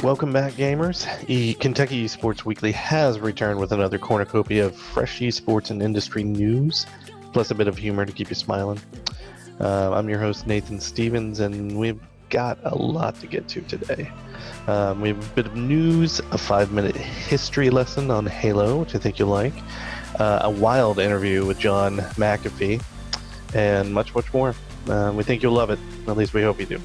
Welcome back, gamers. Kentucky Esports Weekly has returned with another cornucopia of fresh esports and industry news, plus a bit of humor to keep you smiling. I'm your host, Nathan Stevens, and we've got a lot to get to today. We have a bit of news, a 5-minute history lesson on Halo, which I think you'll like, a wild interview with John McAfee, and much, much more. We think you'll love it. At least we hope you do.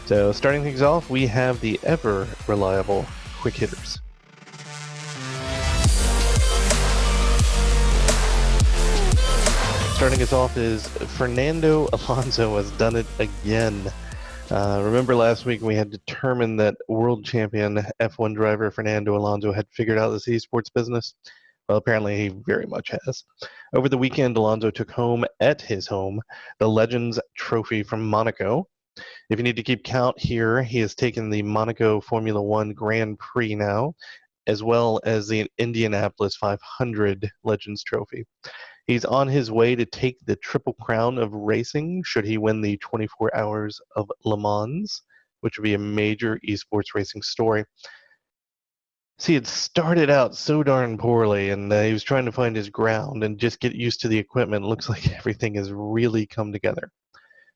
So, starting things off, we have the ever-reliable quick hitters. Starting us off is Fernando Alonso has done it again. Remember last week we had determined that world champion F1 driver Fernando Alonso had figured out this esports business? Well, apparently he very much has. Over the weekend, Alonso took home, at his home, the Legends Trophy from Monaco. If you need to keep count here, he has taken the Monaco Formula One Grand Prix now, as well as the Indianapolis 500 Legends Trophy. He's on his way to take the Triple Crown of racing should he win the 24 Hours of Le Mans, which would be a major esports racing story. See, it started out so darn poorly, and he was trying to find his ground and just get used to the equipment. It looks like everything has really come together.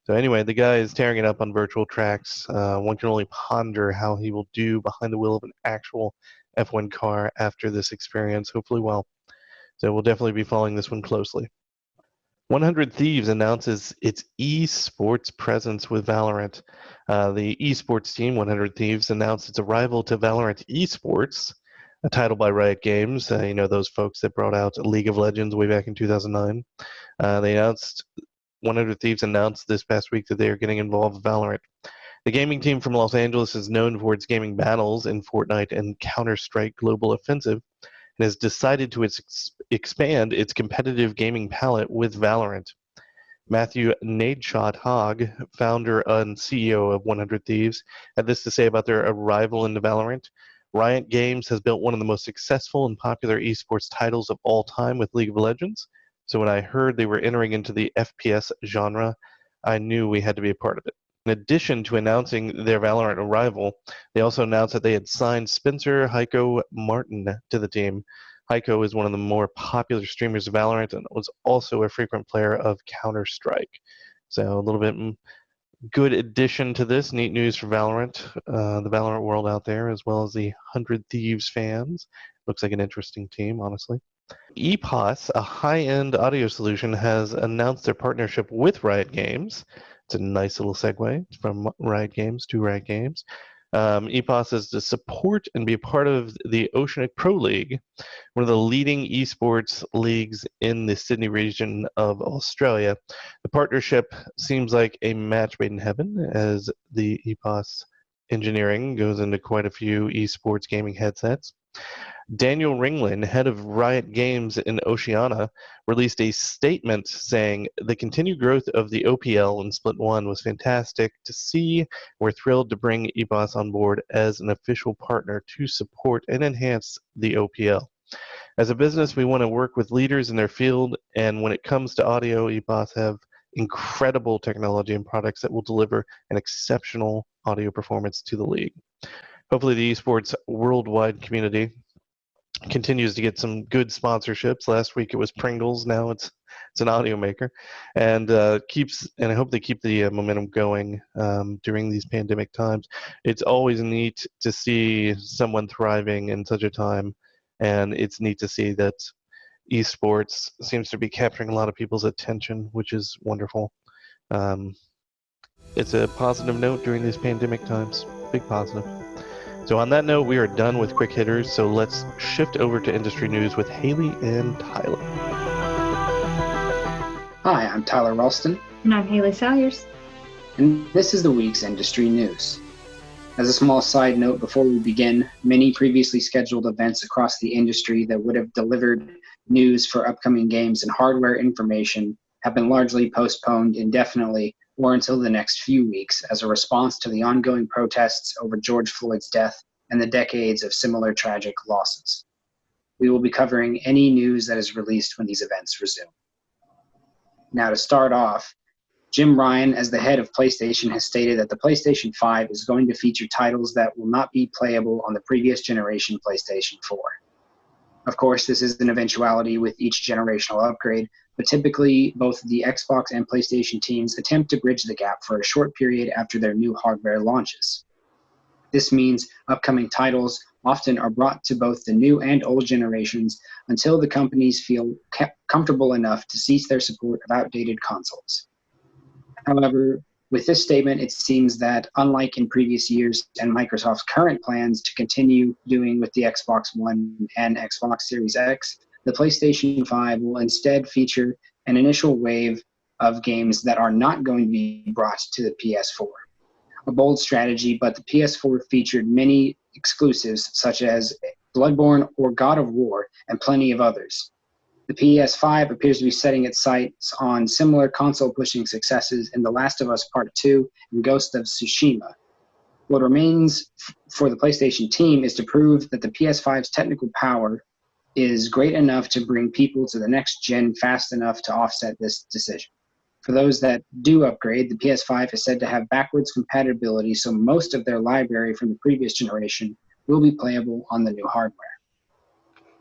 So anyway, the guy is tearing it up on virtual tracks. One can only ponder how he will do behind the wheel of an actual F1 car after this experience, hopefully well. So we'll definitely be following this one closely. 100 Thieves announces its esports presence with Valorant. The esports team, 100 Thieves, announced its arrival to Valorant Esports, a title by Riot Games. You know, those folks that brought out League of Legends way back in 2009. 100 Thieves announced this past week that they are getting involved with Valorant. The gaming team from Los Angeles is known for its gaming battles in Fortnite and Counter-Strike Global Offensive, and has decided to expand its competitive gaming palette with Valorant. Matthew Nadeshot Hogg, founder and CEO of 100 Thieves, had this to say about their arrival into Valorant. Riot Games has built one of the most successful and popular esports titles of all time with League of Legends. So when I heard they were entering into the FPS genre, I knew we had to be a part of it. In addition to announcing their Valorant arrival, they also announced that they had signed Spencer Heiko Martin to the team. Heiko is one of the more popular streamers of Valorant and was also a frequent player of Counter-Strike. So a little bit good addition to this. Neat news for Valorant, the Valorant world out there, as well as the 100 Thieves fans. Looks like an interesting team, honestly. EPOS, a high-end audio solution, has announced their partnership with Riot Games. It's a nice little segue from Riot Games to Riot Games. EPOS is to support and be a part of the Oceanic Pro League, one of the leading esports leagues in the Sydney region of Australia. The partnership seems like a match made in heaven, as the EPOS engineering goes into quite a few esports gaming headsets. Daniel Ringland, head of Riot Games in Oceania, released a statement saying, "The continued growth of the OPL in Split 1 was fantastic to see. We're thrilled to bring EPOS on board as an official partner to support and enhance the OPL. As a business, we want to work with leaders in their field, and when it comes to audio, EPOS have incredible technology and products that will deliver an exceptional audio performance to the league." Hopefully the esports worldwide community continues to get some good sponsorships. Last week it was Pringles, now it's an audio maker, and I hope they keep the momentum going during these pandemic times. It's always neat to see someone thriving in such a time, and it's neat to see that esports seems to be capturing a lot of people's attention, which is wonderful. It's a positive note during these pandemic times. Big positive. So on that note, we are done with quick hitters, so let's shift over to industry news with Hailey and Tyler. Hi, I'm Tyler Ralston. And I'm Hailey Salyers. And this is the week's industry news. As a small side note before we begin, many previously scheduled events across the industry that would have delivered news for upcoming games and hardware information have been largely postponed indefinitely or until the next few weeks as a response to the ongoing protests over George Floyd's death and the decades of similar tragic losses. We will be covering any news that is released when these events resume. Now, to start off, Jim Ryan, as the head of PlayStation, has stated that the PlayStation 5 is going to feature titles that will not be playable on the previous generation PlayStation 4. Of course, this is an eventuality with each generational upgrade, but typically both the Xbox and PlayStation teams attempt to bridge the gap for a short period after their new hardware launches. This means upcoming titles often are brought to both the new and old generations until the companies feel comfortable enough to cease their support of outdated consoles. However, with this statement, it seems that unlike in previous years and Microsoft's current plans to continue doing with the Xbox One and Xbox Series X, the PlayStation 5 will instead feature an initial wave of games that are not going to be brought to the PS4. A bold strategy, but the PS4 featured many exclusives such as Bloodborne or God of War and plenty of others. The PS5 appears to be setting its sights on similar console-pushing successes in The Last of Us Part 2 and Ghost of Tsushima. What remains for the PlayStation team is to prove that the PS5's technical power is great enough to bring people to the next gen fast enough to offset this decision. For those that do upgrade, the PS5 is said to have backwards compatibility, so most of their library from the previous generation will be playable on the new hardware.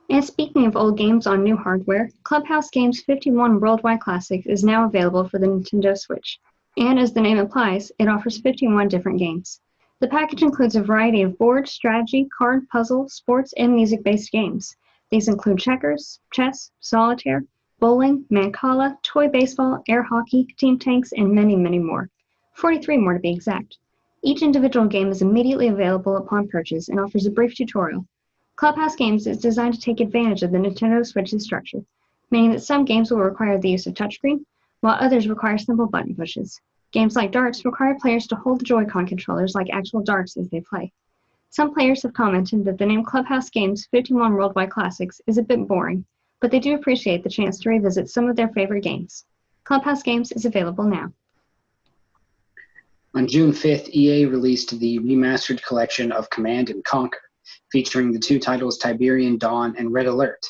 And speaking of old games on new hardware, Clubhouse Games 51 Worldwide Classics is now available for the Nintendo Switch, and as the name implies, it offers 51 different games. The package includes a variety of board, strategy, card, puzzle, sports, and music-based games. These include checkers, chess, solitaire, bowling, mancala, toy baseball, air hockey, team tanks, and many, many more. 43 more to be exact. Each individual game is immediately available upon purchase and offers a brief tutorial. Clubhouse Games is designed to take advantage of the Nintendo Switch's structure, meaning that some games will require the use of touchscreen, while others require simple button pushes. Games like darts require players to hold the Joy-Con controllers like actual darts as they play. Some players have commented that the name Clubhouse Games 51 Worldwide Classics is a bit boring, but they do appreciate the chance to revisit some of their favorite games. Clubhouse Games is available now. On June 5th, EA released the remastered collection of Command & Conquer, featuring the two titles Tiberian Dawn and Red Alert.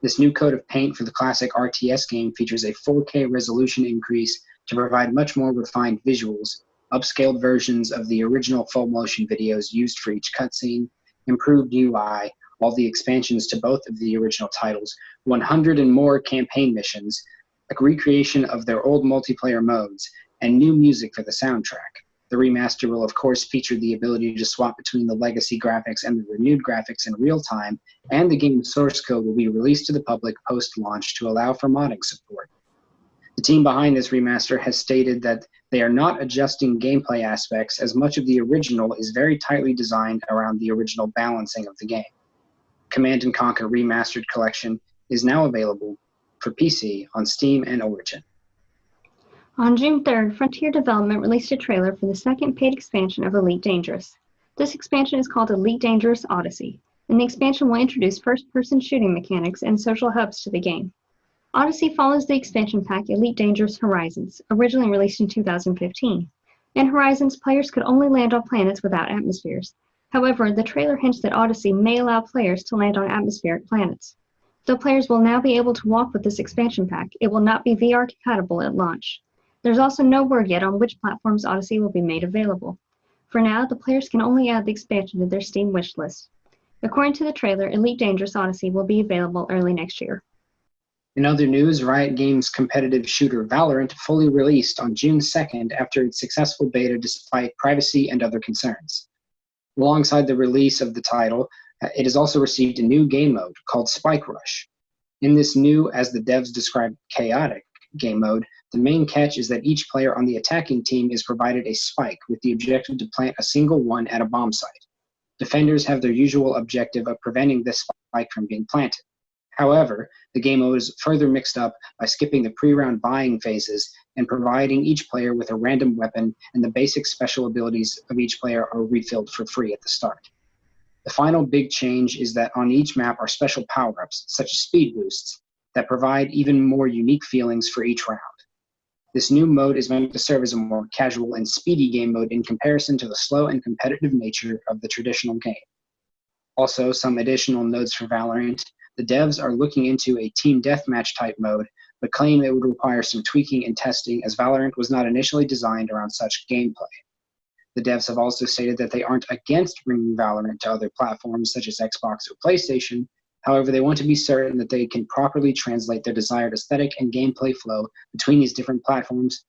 This new coat of paint for the classic RTS game features a 4K resolution increase to provide much more refined visuals, upscaled versions of the original full-motion videos used for each cutscene, improved UI, all the expansions to both of the original titles, 100 and more campaign missions, a recreation of their old multiplayer modes, and new music for the soundtrack. The remaster will, of course, feature the ability to swap between the legacy graphics and the renewed graphics in real time, and the game's source code will be released to the public post-launch to allow for modding support. The team behind this remaster has stated that they are not adjusting gameplay aspects, as much of the original is very tightly designed around the original balancing of the game. Command & Conquer Remastered Collection is now available for PC on Steam and Origin. On June 3rd, Frontier Development released a trailer for the second paid expansion of Elite Dangerous. This expansion is called Elite Dangerous Odyssey, and the expansion will introduce first-person shooting mechanics and social hubs to the game. Odyssey follows the expansion pack Elite Dangerous Horizons, originally released in 2015. In Horizons, players could only land on planets without atmospheres. However, the trailer hints that Odyssey may allow players to land on atmospheric planets. Though players will now be able to walk with this expansion pack, it will not be VR compatible at launch. There's also no word yet on which platforms Odyssey will be made available. For now, the players can only add the expansion to their Steam wishlist. According to the trailer, Elite Dangerous Odyssey will be available early next year. In other news, Riot Games' competitive shooter Valorant fully released on June 2nd after its successful beta despite privacy and other concerns. Alongside the release of the title, it has also received a new game mode called Spike Rush. In this new, as the devs described, chaotic game mode, the main catch is that each player on the attacking team is provided a spike with the objective to plant a single one at a bomb site. Defenders have their usual objective of preventing this spike from being planted. However, the game mode is further mixed up by skipping the pre-round buying phases and providing each player with a random weapon, and the basic special abilities of each player are refilled for free at the start. The final big change is that on each map are special power-ups, such as speed boosts, that provide even more unique feelings for each round. This new mode is meant to serve as a more casual and speedy game mode in comparison to the slow and competitive nature of the traditional game. Also, some additional notes for Valorant. The devs are looking into a team deathmatch type mode but claim it would require some tweaking and testing as Valorant was not initially designed around such gameplay. The devs have also stated that they aren't against bringing Valorant to other platforms such as Xbox or PlayStation. However, they want to be certain that they can properly translate their desired aesthetic and gameplay flow between these different platforms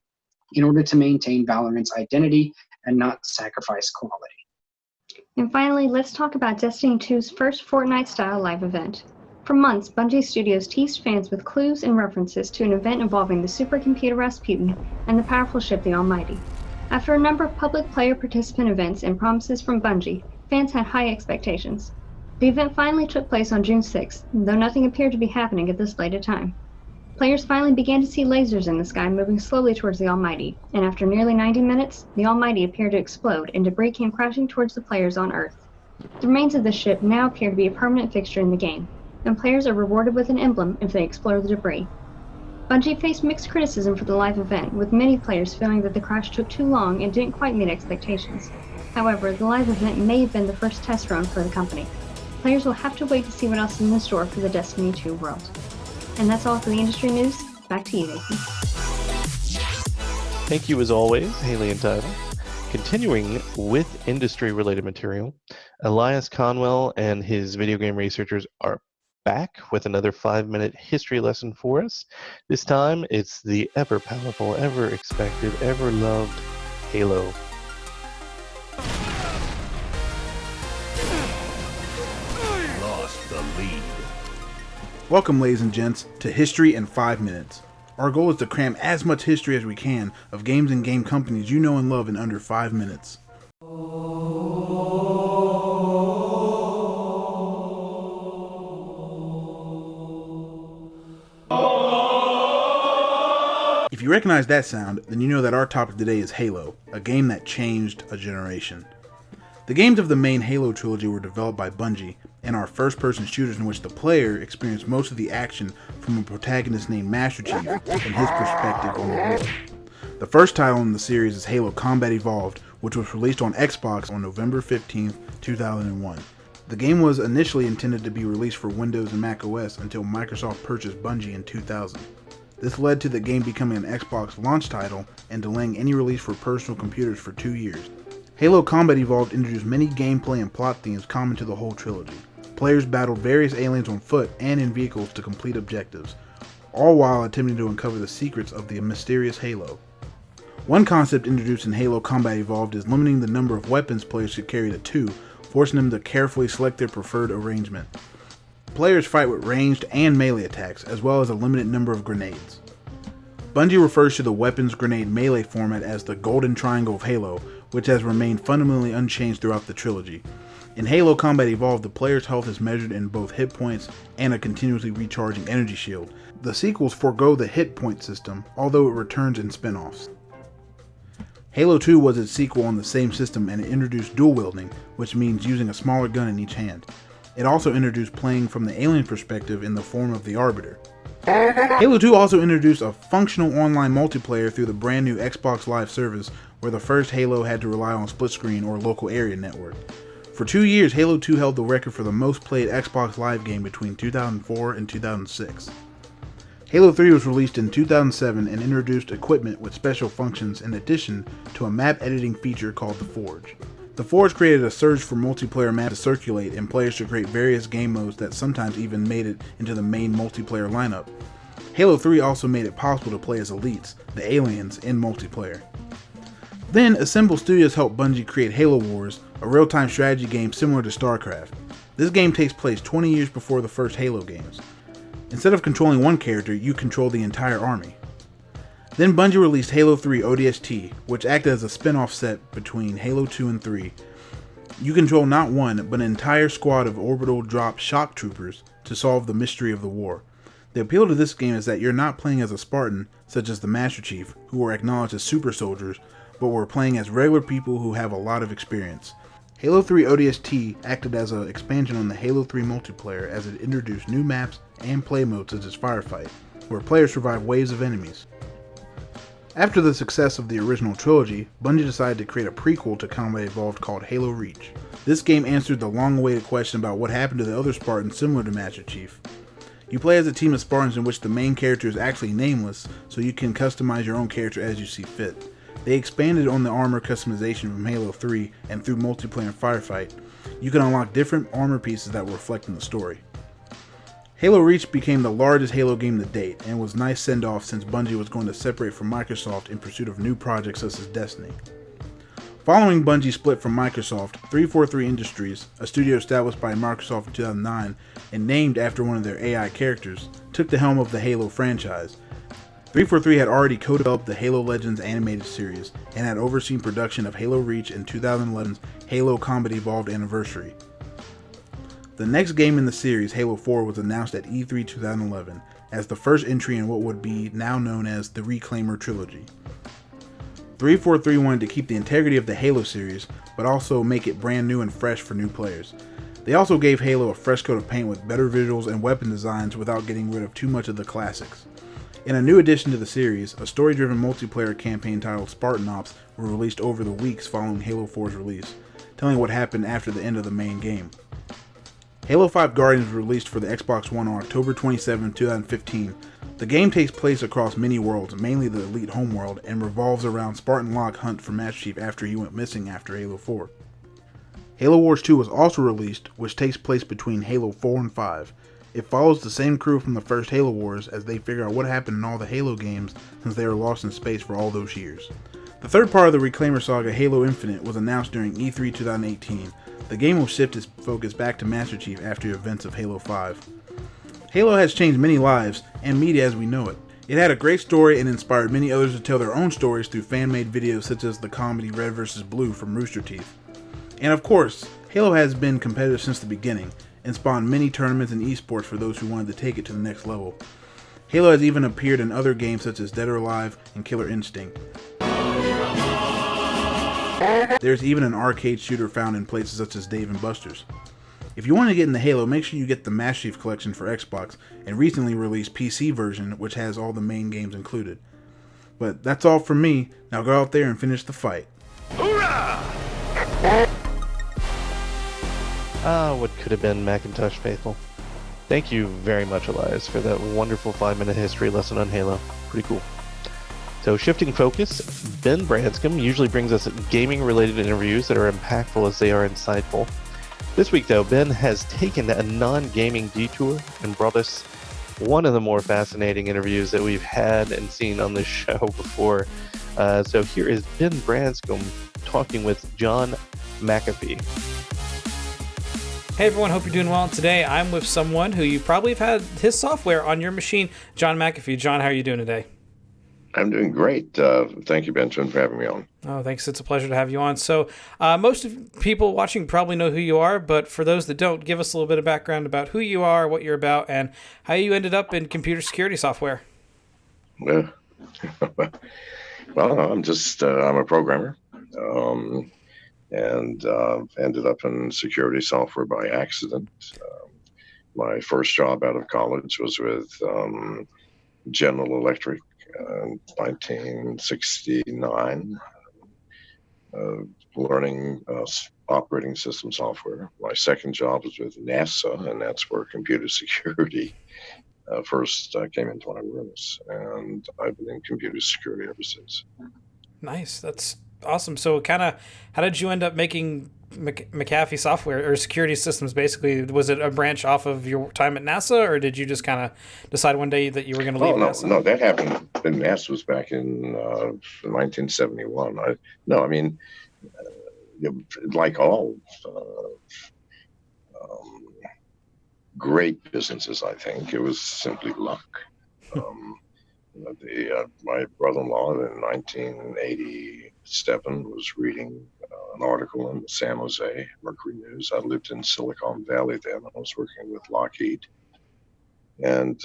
in order to maintain Valorant's identity and not sacrifice quality. And finally, let's talk about Destiny 2's first Fortnite-style live event. For months, Bungie Studios teased fans with clues and references to an event involving the supercomputer Rasputin and the powerful ship the Almighty. After a number of public player participant events and promises from Bungie, fans had high expectations. The event finally took place on June 6th, though nothing appeared to be happening at this late a time. Players finally began to see lasers in the sky moving slowly towards the Almighty, and after nearly 90 minutes, the Almighty appeared to explode and debris came crashing towards the players on Earth. The remains of the ship now appear to be a permanent fixture in the game, and players are rewarded with an emblem if they explore the debris. Bungie faced mixed criticism for the live event, with many players feeling that the crash took too long and didn't quite meet expectations. However, the live event may have been the first test run for the company. Players will have to wait to see what else is in store for the Destiny 2 world. And that's all for the industry news. Back to you, Nathan. Thank you as always, Hailey and Tyler. Continuing with industry-related material, Elias, Conwell, and his video game researchers are back with another 5-minute history lesson for us. This time, it's the ever-powerful, ever-expected, ever-loved Halo. Lost the lead. Welcome, ladies and gents, to History in 5 Minutes. Our goal is to cram as much history as we can of games and game companies you know and love in under 5 minutes. If you recognize that sound, then you know that our topic today is Halo, a game that changed a generation. The games of the main Halo trilogy were developed by Bungie and are first-person shooters in which the player experienced most of the action from a protagonist named Master Chief and his perspective on the world. The first title in the series is Halo Combat Evolved, which was released on Xbox on November 15, 2001. The game was initially intended to be released for Windows and Mac OS until Microsoft purchased Bungie in 2000. This led to the game becoming an Xbox launch title and delaying any release for personal computers for 2 years. Halo Combat Evolved introduced many gameplay and plot themes common to the whole trilogy. Players battled various aliens on foot and in vehicles to complete objectives, all while attempting to uncover the secrets of the mysterious Halo. One concept introduced in Halo Combat Evolved is limiting the number of weapons players could carry to 2, forcing them to carefully select their preferred arrangement. Players fight with ranged and melee attacks, as well as a limited number of grenades. Bungie refers to the weapons grenade melee format as the Golden Triangle of Halo, which has remained fundamentally unchanged throughout the trilogy. In Halo Combat Evolved, the player's health is measured in both hit points and a continuously recharging energy shield. The sequels forego the hit point system, although it returns in spin-offs. Halo 2 was its sequel on the same system, and it introduced dual wielding, which means using a smaller gun in each hand. It also introduced playing from the alien perspective in the form of the Arbiter. Halo 2 also introduced a functional online multiplayer through the brand new Xbox Live service, where the first Halo had to rely on split screen or local area network. For 2 years, Halo 2 held the record for the most played Xbox Live game between 2004 and 2006. Halo 3 was released in 2007 and introduced equipment with special functions in addition to a map editing feature called the Forge. The Forge created a surge for multiplayer maps to circulate and players to create various game modes that sometimes even made it into the main multiplayer lineup. Halo 3 also made it possible to play as elites, the aliens, in multiplayer. Then, Assemble Studios helped Bungie create Halo Wars, a real-time strategy game similar to StarCraft. This game takes place 20 years before the first Halo games. Instead of controlling one character, you control the entire army. Then Bungie released Halo 3 ODST, which acted as a spin-off set between Halo 2 and 3. You control not one, but an entire squad of orbital drop shock troopers to solve the mystery of the war. The appeal to this game is that you're not playing as a Spartan, such as the Master Chief, who are acknowledged as super soldiers, but we're playing as regular people who have a lot of experience. Halo 3 ODST acted as an expansion on the Halo 3 multiplayer as it introduced new maps and play modes such as Firefight, where players survive waves of enemies. After the success of the original trilogy, Bungie decided to create a prequel to Combat Evolved called Halo Reach. This game answered the long-awaited question about what happened to the other Spartans similar to Master Chief. You play as a team of Spartans in which the main character is actually nameless, so you can customize your own character as you see fit. They expanded on the armor customization from Halo 3, and through multiplayer and firefight, you can unlock different armor pieces that will reflect in the story. Halo Reach became the largest Halo game to date, and was a nice send-off since Bungie was going to separate from Microsoft in pursuit of new projects such as Destiny. Following Bungie's split from Microsoft, 343 Industries, a studio established by Microsoft in 2009 and named after one of their AI characters, took the helm of the Halo franchise. 343 had already co-developed the Halo Legends animated series and had overseen production of Halo Reach and 2011's Halo Combat Evolved Anniversary. The next game in the series, Halo 4, was announced at E3 2011 as the first entry in what would be now known as the Reclaimer Trilogy. 343 wanted to keep the integrity of the Halo series, but also make it brand new and fresh for new players. They also gave Halo a fresh coat of paint with better visuals and weapon designs without getting rid of too much of the classics. In a new addition to the series, a story-driven multiplayer campaign titled Spartan Ops were released over the weeks following Halo 4's release, telling what happened after the end of the main game. Halo 5 Guardians was released for the Xbox One on October 27, 2015. The game takes place across many worlds, mainly the Elite homeworld, and revolves around Spartan Locke's hunt for Master Chief after he went missing after Halo 4. Halo Wars 2 was also released, which takes place between Halo 4 and 5. It follows the same crew from the first Halo Wars as they figure out what happened in all the Halo games since they were lost in space for all those years. The third part of the Reclaimer saga, Halo Infinite, was announced during E3 2018. The game will shift its focus back to Master Chief after the events of Halo 5. Halo has changed many lives and media as we know it. It had a great story and inspired many others to tell their own stories through fan-made videos such as the comedy Red vs. Blue from Rooster Teeth. And of course, Halo has been competitive since the beginning and spawned many tournaments and esports for those who wanted to take it to the next level. Halo has even appeared in other games such as Dead or Alive and Killer Instinct. There's even an arcade shooter found in places such as Dave & Buster's. If you want to get into Halo, make sure you get the Master Chief Collection for Xbox and recently released PC version, which has all the main games included. But that's all from me. Now go out there and finish the fight. Hoorah! What could have been Macintosh faithful. Thank you very much, Elias, for that wonderful 5-minute history lesson on Halo. Pretty cool. So shifting focus, Ben Branscum usually brings us gaming-related interviews that are impactful as they are insightful. This week, though, Ben has taken a non-gaming detour and brought us one of the more fascinating interviews that we've had and seen on this show before. So here is Ben Branscum talking with John McAfee. Hey everyone, hope you're doing well. Today I'm with someone who you probably have had his software on your machine, John McAfee. John, how are you doing today? I'm doing great. Thank you, Benjamin, for having me on. Oh, thanks. It's a pleasure to have you on. So most of people watching probably know who you are, but for those that don't, give us a little bit of background about who you are, what you're about, and how you ended up in computer security software. Well, I'm a programmer, and ended up in security software by accident. My first job out of college was with General Electric. 1969, learning operating system software. My second job was with NASA, and that's where computer security first came into my awareness. And I've been in computer security ever since. Nice. That's awesome. So how did you end up making McAfee software or security systems? Basically, was it a branch off of your time at NASA, or did you just kind of decide one day that you were going to leave NASA? No, that happened. NASA was back in 1971. Like all great businesses, I think it was simply luck. My brother-in-law in 1987 was reading an article in the San Jose Mercury News. I lived in Silicon Valley then. I was working with Lockheed, and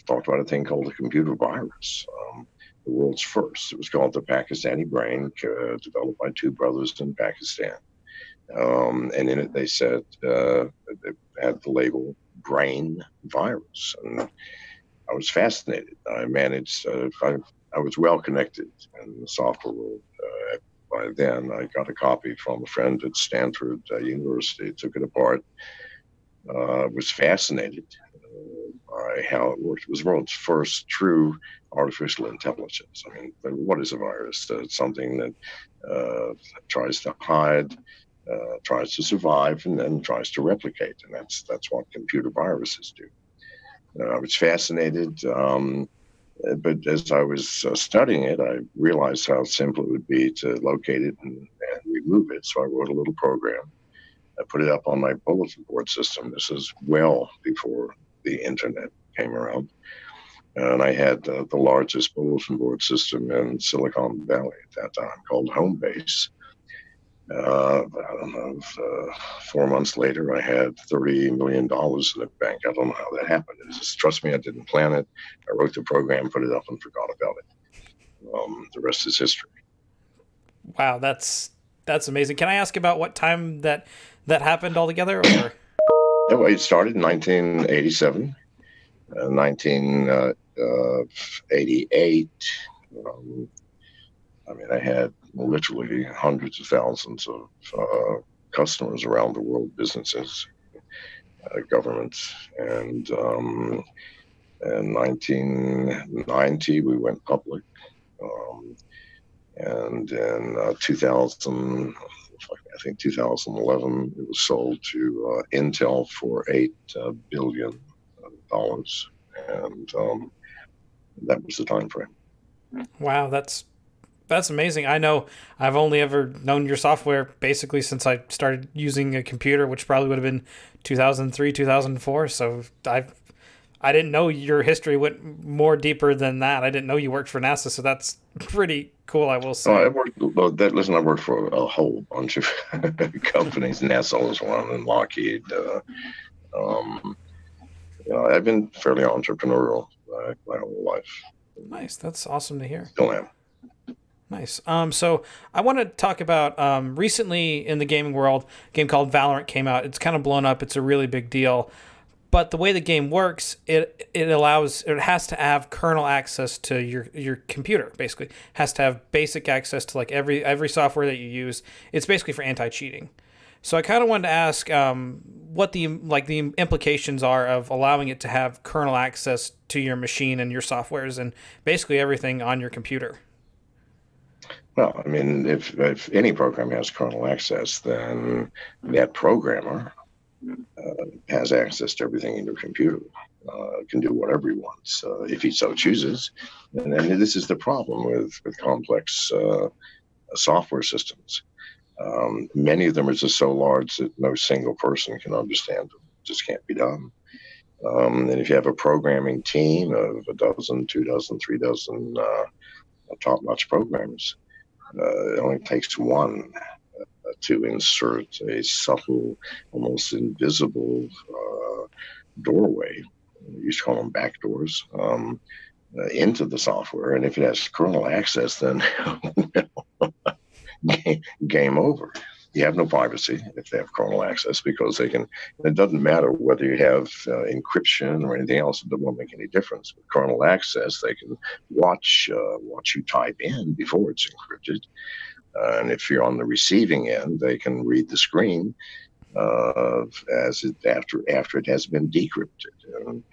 talked about a thing called a computer virus, the world's first. It was called the Pakistani Brain, developed by two brothers in Pakistan. And in it, they said they had the label brain virus. And I was fascinated. I managed, I was well connected in the software world. By then, I got a copy from a friend at Stanford University, took it apart, was fascinated how it worked. It was the world's first true artificial intelligence. I mean, what is a virus? It's something that tries to hide, tries to survive, and then tries to replicate. And that's what computer viruses do. I was fascinated, but as I was studying it, I realized how simple it would be to locate it and remove it. So I wrote a little program. I put it up on my bulletin board system. This is well before the internet came around. And I had the largest bulletin board system in Silicon Valley at that time, called Homebase. I don't know, 4 months later, I had $30 million in the bank. I don't know how that happened. Just, trust me, I didn't plan it. I wrote the program, put it up, and forgot about it. The rest is history. Wow, that's amazing. Can I ask about what time that happened altogether? Or? Well, it started in 1987, 1988. I mean, I had literally hundreds of thousands of customers around the world, businesses, governments, and in 1990 we went public, and in 2000. I think 2011, it was sold to Intel for $8 billion, and that was the time frame. Wow, that's amazing. I know I've only ever known your software basically since I started using a computer, which probably would have been 2003, 2004. So I didn't know your history went more deeper than that. I didn't know you worked for NASA, so that's pretty cool, I will say. I worked for a whole bunch of companies. NASA was one, and Lockheed. I've been fairly entrepreneurial my whole life. Nice. That's awesome to hear. Still am. Nice. So I want to talk about recently in the gaming world, a game called Valorant came out. It's kind of blown up. It's a really big deal. But the way the game works, it has to have kernel access to your computer. Basically, it has to have basic access to like every software that you use. It's basically for anti-cheating. So I kind of wanted to ask what the implications are of allowing it to have kernel access to your machine and your softwares and basically everything on your computer. Well, I mean, if any program has kernel access, then that programmer has access to everything in your computer, can do whatever he wants if he so chooses. And then this is the problem with complex software systems. Many of them are just so large that no single person can understand them. It just can't be done. And if you have a programming team of a dozen, 2 dozen, 3 dozen top-notch programmers, it only takes one to insert a subtle, almost invisible doorway, we used to call them backdoors, into the software. And if it has kernel access, then game over. You have no privacy if they have kernel access, because they can. It doesn't matter whether you have encryption or anything else; it won't make any difference. With kernel access, they can watch what you type in before it's encrypted, and if you're on the receiving end, they can read the screen after it has been decrypted. And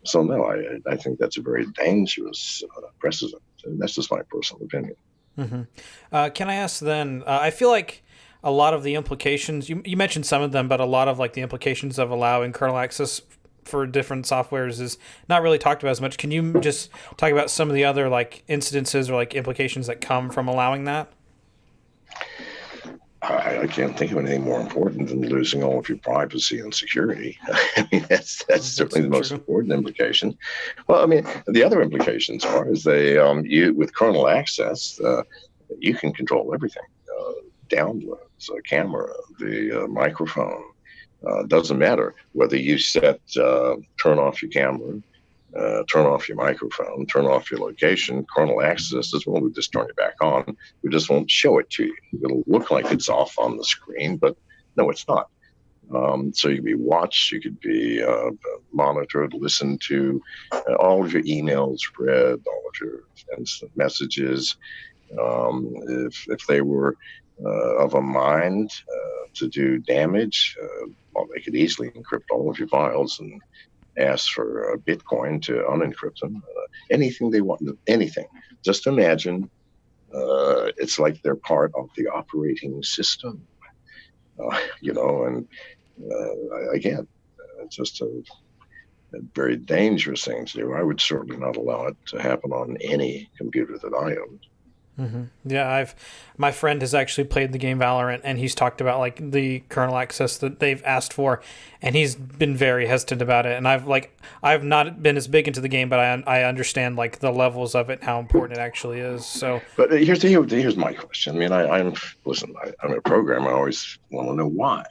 so, no, I think that's a very dangerous precedent. And that's just my personal opinion. Mm-hmm. Can I ask then? I feel like a lot of the implications, you mentioned some of them, but a lot of like the implications of allowing kernel access for different softwares is not really talked about as much. Can you just talk about some of the other like incidences or like implications that come from allowing that? I can't think of anything more important than losing all of your privacy and security. I mean, that's certainly the most important implication. Well, I mean, the other implications is with kernel access, you can control everything. Downloads, camera, the microphone. Doesn't matter whether you set turn off your camera, turn off your microphone, turn off your location. Kernel access is when we just turn it back on. We just won't show it to you. It'll look like it's off on the screen, but no, it's not. So you could be watched, you could be monitored, listened to, all of your emails read, all of your instant messages. If they were of a mind to do damage, well, they could easily encrypt all of your files and ask for Bitcoin to unencrypt them. Anything they want, anything. Just imagine it's like they're part of the operating system, and again, it's just a very dangerous thing to do. I would certainly not allow it to happen on any computer that I owned. Yeah, my friend has actually played the game Valorant, and he's talked about like the kernel access that they've asked for, and he's been very hesitant about it. And I've not been as big into the game, but I understand like the levels of it, and how important it actually is. So, but here's my question. I mean, I'm a programmer. I always want to know why.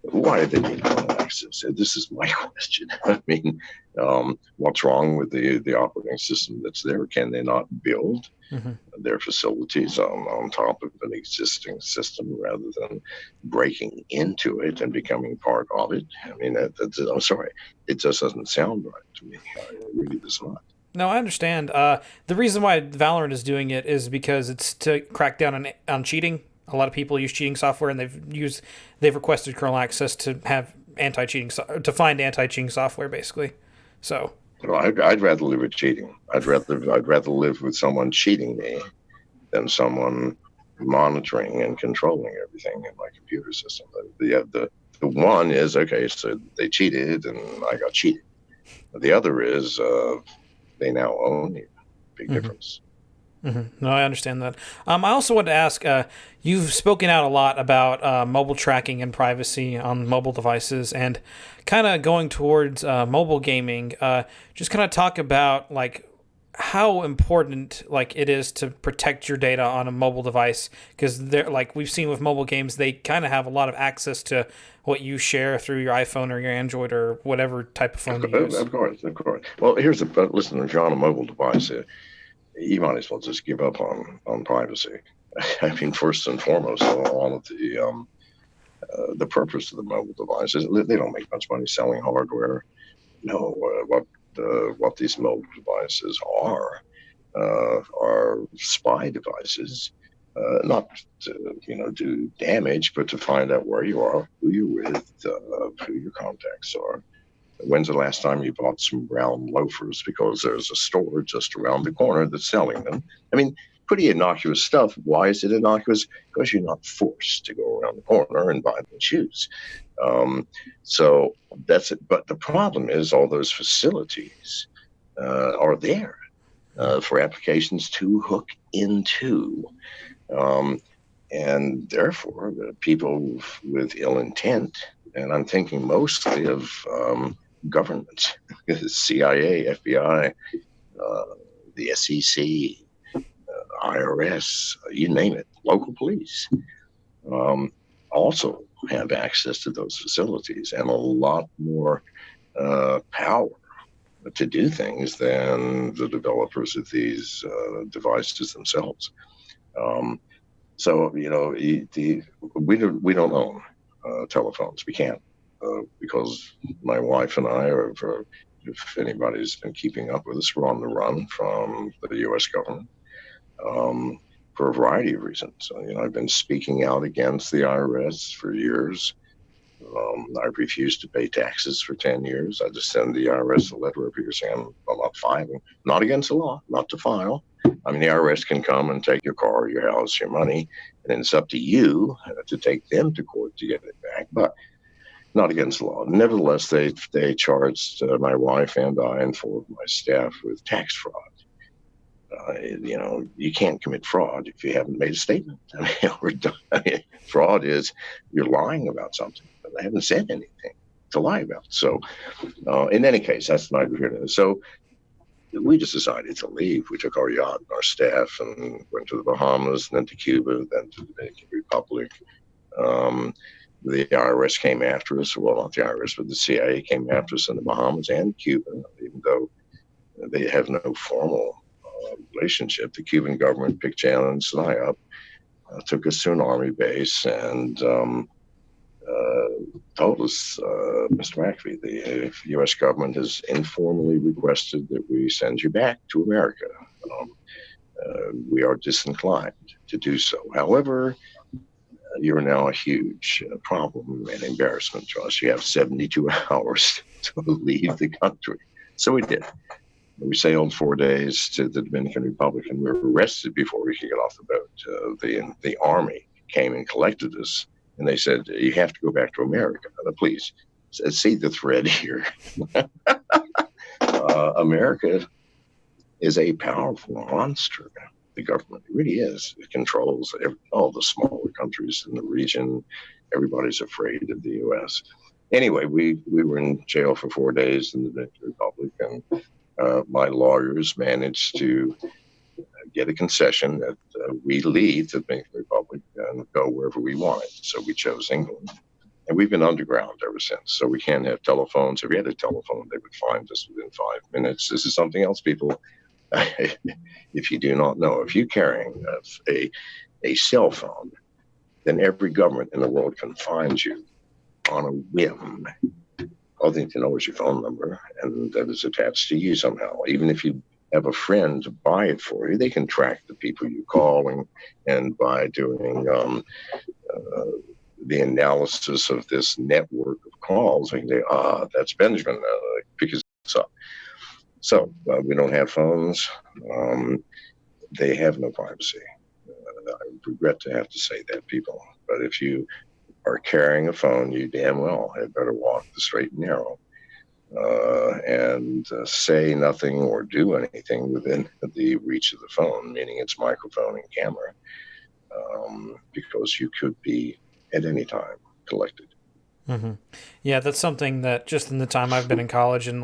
Why do they need kernel access? This is my question. I mean, what's wrong with the operating system that's there? Can they not build their facilities on top of an existing system rather than breaking into it and becoming part of it? I mean, I'm sorry, it just doesn't sound right to me. It really does not. No, I understand. The reason why Valorant is doing it is because it's to crack down on cheating. A lot of people use cheating software, and they've requested kernel access to have to find anti-cheating software, basically. So. Well, I'd rather live with cheating. I'd rather live with someone cheating me than someone monitoring and controlling everything in my computer system. The one is, okay, so they cheated and I got cheated. The other is they now own you. Big difference. No, I understand that. I also wanted to ask, you've spoken out a lot about mobile tracking and privacy on mobile devices, and kind of going towards mobile gaming. Just kind of talk about like how important like it is to protect your data on a mobile device, because they're like we've seen with mobile games, they kind of have a lot of access to what you share through your iPhone or your Android or whatever type of phone you use. Of course. Well, listen, if you're on a mobile device, you might as well just give up on privacy. I mean, first and foremost, all of the purpose of the mobile devices, they don't make much money selling hardware. No, what these mobile devices are spy devices, not to do damage, but to find out where you are, who you're with, who your contacts are. When's the last time you bought some brown loafers because there's a store just around the corner that's selling them? I mean, pretty innocuous stuff. Why is it innocuous? Because you're not forced to go around the corner and buy them shoes. So that's it. But the problem is all those facilities are there for applications to hook into. And therefore, the people with ill intent, and I'm thinking mostly of government, CIA, FBI, the SEC, IRS, you name it, local police, also have access to those facilities and a lot more power to do things than the developers of these devices themselves. So we don't own telephones. We can't because my wife and I are. If anybody's been keeping up with us, we're on the run from the U.S. government for a variety of reasons. I've been speaking out against the IRS for years. I've refused to pay taxes for 10 years. I just send the IRS a letter every year saying I'm not filing. Not against the law, not to file. I mean, the IRS can come and take your car, your house, your money, and then it's up to you to take them to court to get it back. But not against the law. Nevertheless, they charged my wife and I and 4 of my staff with tax fraud. You can't commit fraud if you haven't made a statement. Fraud is you're lying about something, but I haven't said anything to lie about. So, in any case, that's not here. So, we just decided to leave. We took our yacht and our staff and went to the Bahamas, and then to Cuba, then to the Dominican Republic. The IRS came after us. Well, not the IRS, but the CIA came after us in the Bahamas and Cuba, even though they have no formal relationship. The Cuban government picked Janice and I up, took us to an army base, and told us, Mr. McAfee, the U.S. government has informally requested that we send you back to America. We are disinclined to do so. However, you're now a huge problem and embarrassment to us. You have 72 hours to leave the country. So we did. We sailed 4 days to the Dominican Republic, and we were arrested before we could get off the boat. The Army came and collected us, and they said, you have to go back to America. Please, see the thread here. America is a powerful monster. The government really is. It controls all the smaller countries in the region. Everybody's afraid of the U.S. Anyway, we were in jail for 4 days in the Dominican Republic, and my lawyers managed to get a concession that we leave the Dominican Republic and go wherever we wanted. So we chose England. And we've been underground ever since. So we can't have telephones. If we had a telephone, they would find us within 5 minutes. This is something else, people. If you do not know, if you're carrying a cell phone, then every government in the world can find you on a whim. All they need to know is your phone number, and that is attached to you somehow. Even if you have a friend to buy it for you, they can track the people you call, and by doing the analysis of this network of calls, they can say, that's Benjamin, pick his up. So we don't have phones. They have no privacy. I regret to have to say that, people. But if you are carrying a phone, you damn well had better walk the straight and narrow and say nothing or do anything within the reach of the phone, meaning its microphone and camera, because you could be at any time collected. Mm-hmm. Yeah, that's something that just in the time I've been in college and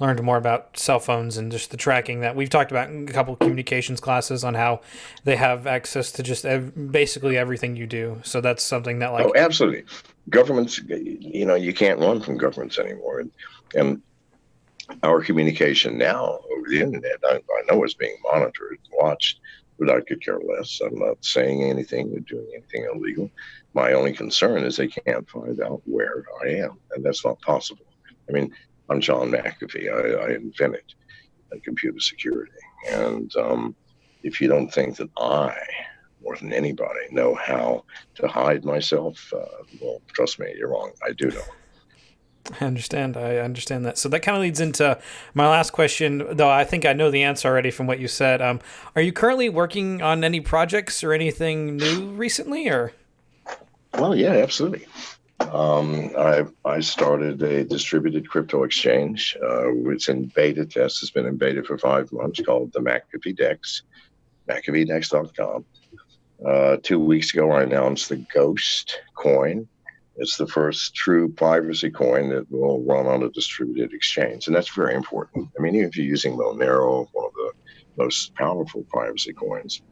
learned more about cell phones and just the tracking that we've talked about in a couple of communications classes on how they have access to just basically everything you do. So that's something that oh, absolutely. Governments, you can't run from governments anymore. And our communication now over the internet, I know is being monitored and watched, but I could care less. I'm not saying anything or doing anything illegal. My only concern is they can't find out where I am, and that's not possible. I mean, I'm John McAfee. I invented computer security, and if you don't think that I, more than anybody, know how to hide myself, well, trust me, you're wrong. I do know. I understand that. So that kind of leads into my last question, though I think I know the answer already from what you said. Are you currently working on any projects or anything new recently, or? Well, yeah, absolutely. I started a distributed crypto exchange. It's in beta test. It's been in beta for 5 months, called the McAfee Dex, McAfeeDex.com. 2 weeks ago, I announced the Ghost coin. It's the first true privacy coin that will run on a distributed exchange, and that's very important. I mean, even if you're using Monero, one of the most powerful privacy coins,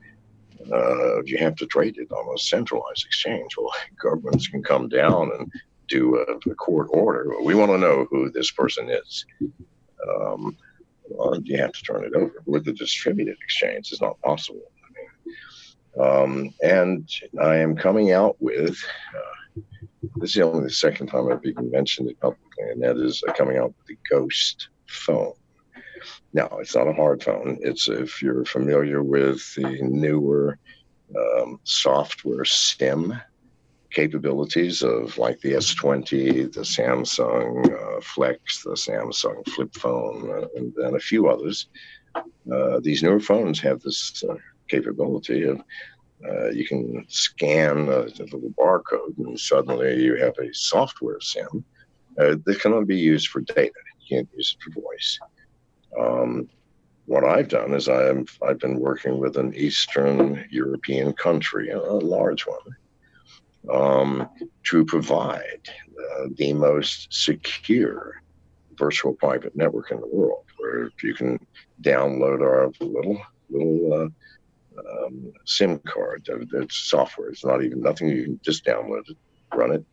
you have to trade it on a centralized exchange. Well, governments can come down and do a court order. We want to know who this person is. Well, you have to turn it over. With the distributed exchange, it's not possible. And I am coming out with, this is only the second time I've even mentioned it publicly, and that is coming out with the Ghost phone. Now, it's not a hard phone. It's, if you're familiar with the newer software SIM capabilities of like the S20, the Samsung Flex, the Samsung Flip phone, and then a few others. These newer phones have this capability of you can scan the little barcode, and suddenly you have a software SIM that can only be used for data. You can't use it for voice. What I've done is I've been working with an Eastern European country, a large one, to provide the most secure virtual private network in the world, where you can download our little SIM card. It's software. It's not even nothing. You can just download it, run it,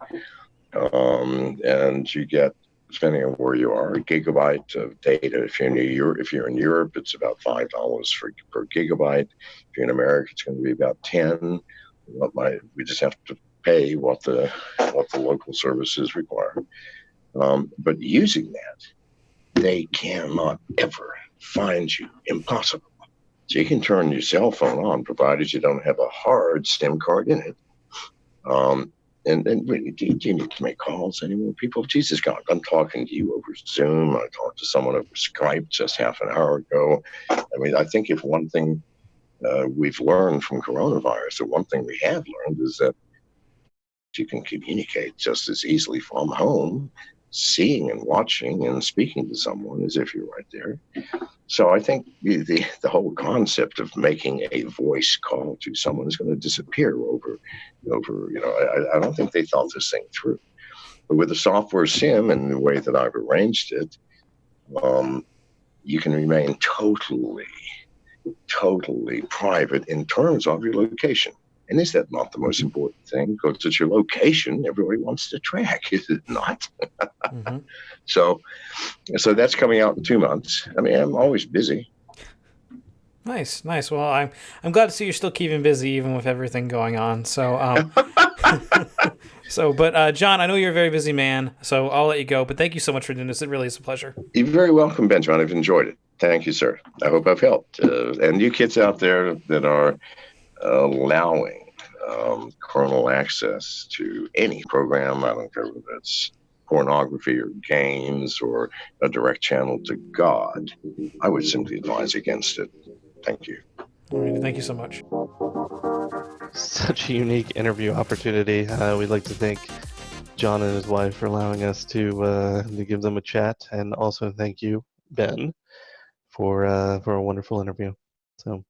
and you get, depending on where you are, a gigabyte of data. If you're in Europe, it's about $5 per gigabyte. If you're in America, it's going to be about 10. We just have to pay what the local services require. But using that, they cannot ever find you. Impossible. So you can turn your cell phone on, provided you don't have a hard SIM card in it. And really, do you need to make calls anymore? People, Jesus God, I'm talking to you over Zoom. I talked to someone over Skype just half an hour ago. I mean, I think if one thing we've learned from coronavirus, or one thing we have learned, is that you can communicate just as easily from home, seeing and watching and speaking to someone as if you're right there. So I think the whole concept of making a voice call to someone is going to disappear over. I don't think they thought this thing through. But with the software sim and the way that I've arranged it, you can remain totally private in terms of your location. And is that not the most important thing? Because it's your location everybody wants to track, is it not? Mm-hmm. So that's coming out in 2 months. I mean, I'm always busy. Nice. Well, I'm glad to see you're still keeping busy even with everything going on. So, but John, I know you're a very busy man, so I'll let you go. But thank you so much for doing this. It really is a pleasure. You're very welcome, Benjamin. I've enjoyed it. Thank you, sir. I hope I've helped. And you kids out there that are allowing kernel access to any program, I don't care whether that's pornography or games or a direct channel to God, I would simply advise against it. Thank you. All right, thank you so much. Such a unique interview opportunity. We'd like to thank John and his wife for allowing us to give them a chat, and also thank you, Ben, for a wonderful interview. So,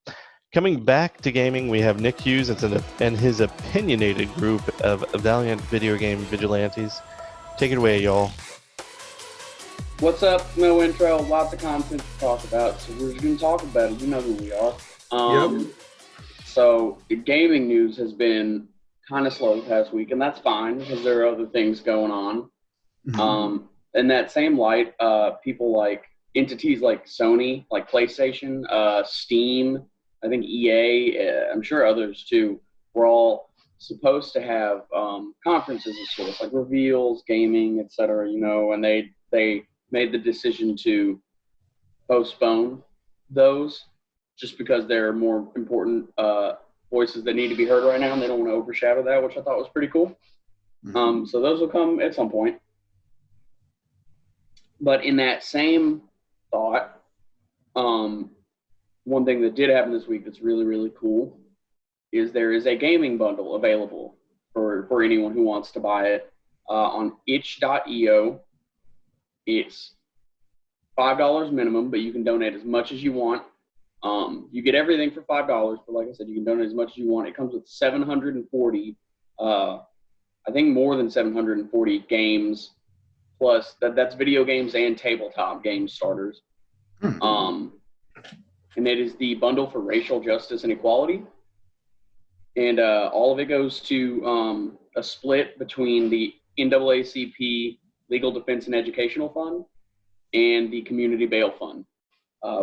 coming back to gaming, we have Nick Hughes and his opinionated group of valiant video game vigilantes. Take it away, y'all. What's up? No intro, lots of content to talk about, so we're just going to talk about it. You know who we are. Yep. So the gaming news has been kind of slow the past week, and that's fine because there are other things going on. Mhm. In that same light, people like entities like Sony, like PlayStation, Steam, I think EA, I'm sure others too, were all supposed to have conferences of sorts, like reveals, gaming, etc. And they made the decision to postpone those just because there are more important voices that need to be heard right now, and they don't want to overshadow that, which I thought was pretty cool. Mhm. So those will come at some point. But in that same thought, one thing that did happen this week that's really, really cool is there is a gaming bundle available for anyone who wants to buy it on itch.io. It's $5 minimum, but you can donate as much as you want. You get everything for $5, but like I said, you can donate as much as you want. It comes with 740, I think more than 740 games, plus that's video games and tabletop game starters. And it is the bundle for racial justice and equality. And all of it goes to a split between the NAACP Legal Defense and Educational Fund and the Community Bail Fund,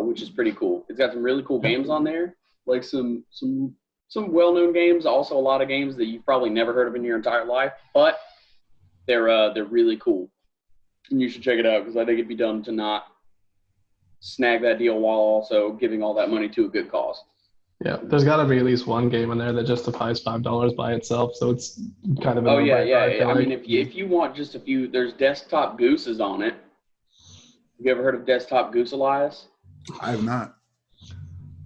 which is pretty cool. It's got some really cool games on there, like some well-known games, also a lot of games that you've probably never heard of in your entire life, but they're really cool. And you should check it out because I think it'd be dumb to not snag that deal while also giving all that money to a good cause. Yeah, there's got to be at least one game in there that justifies $5 by itself, so it's kind of. I mean, if you want just a few, there's Desktop Gooses on it. Have you ever heard of Desktop Goose, Elias? I have not.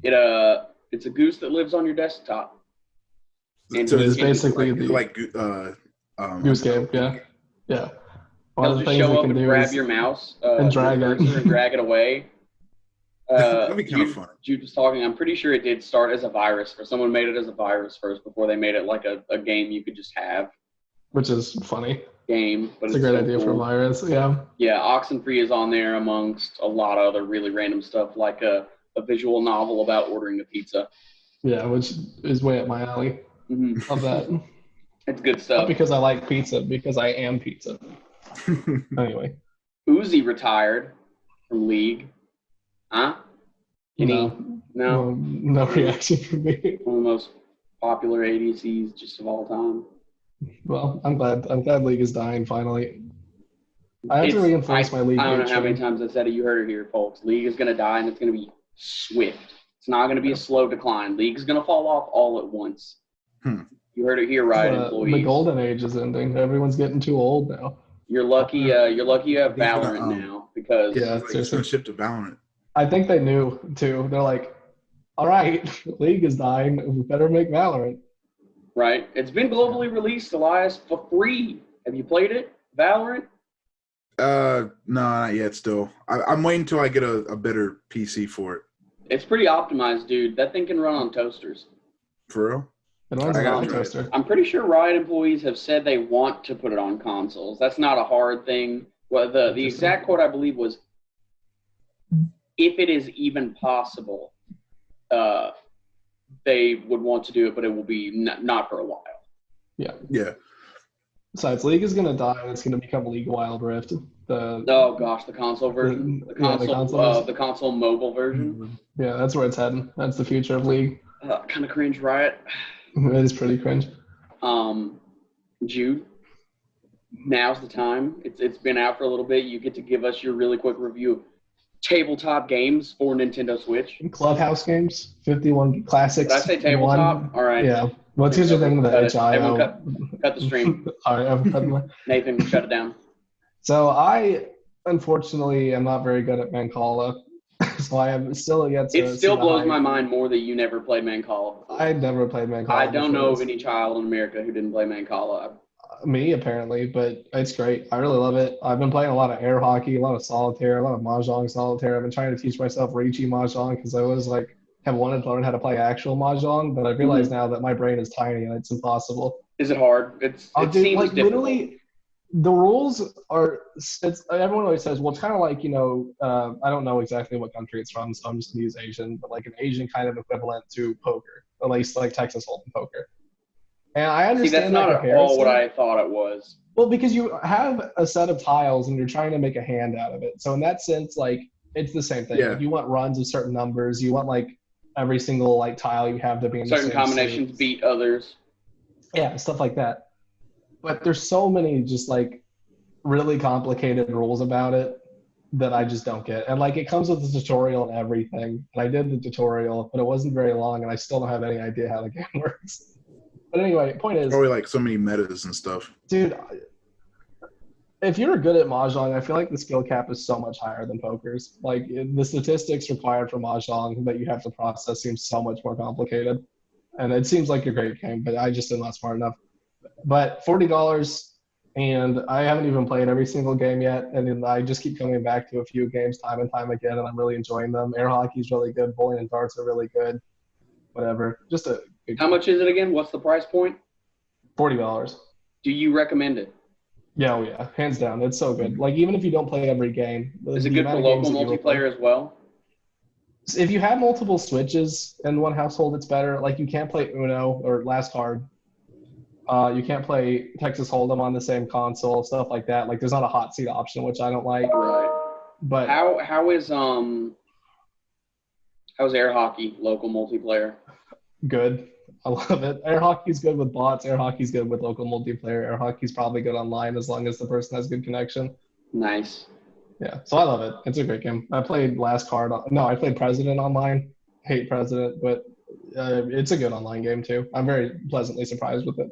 It's a goose that lives on your desktop. And So it's basically Goose Game. Yeah. One He'll of the just things show we up can and do grab is your mouse and drag your it. cursor and drag it away. That'd be kind of fun. Jude was talking. I'm pretty sure it did start as a virus, or someone made it as a virus first before they made it like a game you could just have. which is funny. Game, but It's a great so idea for a cool. virus. Yeah. Yeah, Oxenfree is on there amongst a lot of other really random stuff, like a visual novel about ordering a pizza. Yeah, which is way up my alley. Mm-hmm. Love that. It's good Not stuff. because I like pizza, because I am pizza. Anyway. Uzi retired from League. Huh? No. No reaction from me. One of the most popular ADCs just of all time. Well, I'm glad League is dying finally. I have to reinforce my League. I don't know how many times I said it. You heard it here, folks. League is going to die, and it's going to be swift. It's not going to be a slow decline. League is going to fall off all at once. You heard it here, Riot The employees. golden age is ending. Everyone's getting too old now. You're lucky. You're lucky you have He's gonna, Valorant now because Yeah, Like, it's going to ship to Valorant. I think they knew too. They're like, all right, League is dying. We better make Valorant. right. It's been globally released, Elias, for free. Have you played it, Valorant? No, not yet. Still, I'm waiting until I get a better PC for it. It's pretty optimized, dude. That thing can run on toasters. For real? It runs I on gotta a try it. toaster. I'm pretty sure Riot employees have said they want to put it on consoles. That's not a hard thing. Well, the exact quote I believe was, if it is even possible, they would want to do it, but it will be not for a while. Yeah. Yeah. Besides, League is going to die and it's going to become League Wild Rift. Oh gosh, the console version, the console mobile version. Yeah, that's where it's heading. That's the future of League. Kind of cringe, Riot. It is pretty cringe. Jude, now's the time. It's been out for a little bit. You get to give us your really quick review of tabletop games for Nintendo Switch. Clubhouse games, 51 classics. Did I say tabletop? 1. All right. Yeah. What's your thing with the Everyone HIO? cut the stream. All right. Nathan, shut it down. So I, unfortunately, am not very good at Mancala. So I am still yet to. It still blows my mind more that you never played Mancala. I never played Mancala. I don't know of any child in America who didn't play Mancala. Me, apparently, but it's great. I really love it. I've been playing a lot of air hockey, a lot of solitaire, a lot of mahjong solitaire. I've been trying to teach myself Reichi mahjong because I was like, have wanted to learn how to play actual mahjong, but I realize now that my brain is tiny and it's impossible. Is it hard? It seems like difficult. Literally, the rules are. Everyone always says, well, it's kind of like I don't know exactly what country it's from, so I'm just gonna use Asian, but like an Asian kind of equivalent to poker, at least like Texas Hold'em poker. And I understand. See, that's not at all what I thought it was. Well, because you have a set of tiles and you're trying to make a hand out of it. So in that sense, like it's the same thing. Yeah. Like, you want runs of certain numbers. You want like every single like tile you have to be in certain the same combinations suit. beat others. Yeah, stuff like that. But there's so many just like really complicated rules about it that I just don't get. And like it comes with a tutorial and everything. And I did the tutorial, but it wasn't very long, and I still don't have any idea how the game works. But anyway, point is, Probably like so many metas and stuff. dude, if you're good at mahjong, I feel like the skill cap is so much higher than poker's. Like the statistics required for mahjong that you have to process seems so much more complicated. And it seems like a great game, but I just am not smart enough. But $40, and I haven't even played every single game yet, and then I just keep coming back to a few games time and time again, and I'm really enjoying them. Air hockey's really good. Bowling and darts are really good. Whatever. Just a good How much is it again? What's the price point? $40. Do you recommend it? Yeah, oh yeah, hands down. It's so good. Like even if you don't play every game, Is it good for local multiplayer as well? If you have multiple switches in one household, it's better. Like you can't play Uno or Last Card. You can't play Texas Hold'em on the same console, stuff like that. Like there's not a hot seat option, which I don't like. Right. But how's air hockey local multiplayer? Good. I love it. Air hockey's good with bots. Air hockey's good with local multiplayer. Air hockey's probably good online as long as the person has good connection. Nice. Yeah, so I love it. It's a great game. I played Last Card. No, I played President online. Hate President, but it's a good online game too. I'm very pleasantly surprised with it.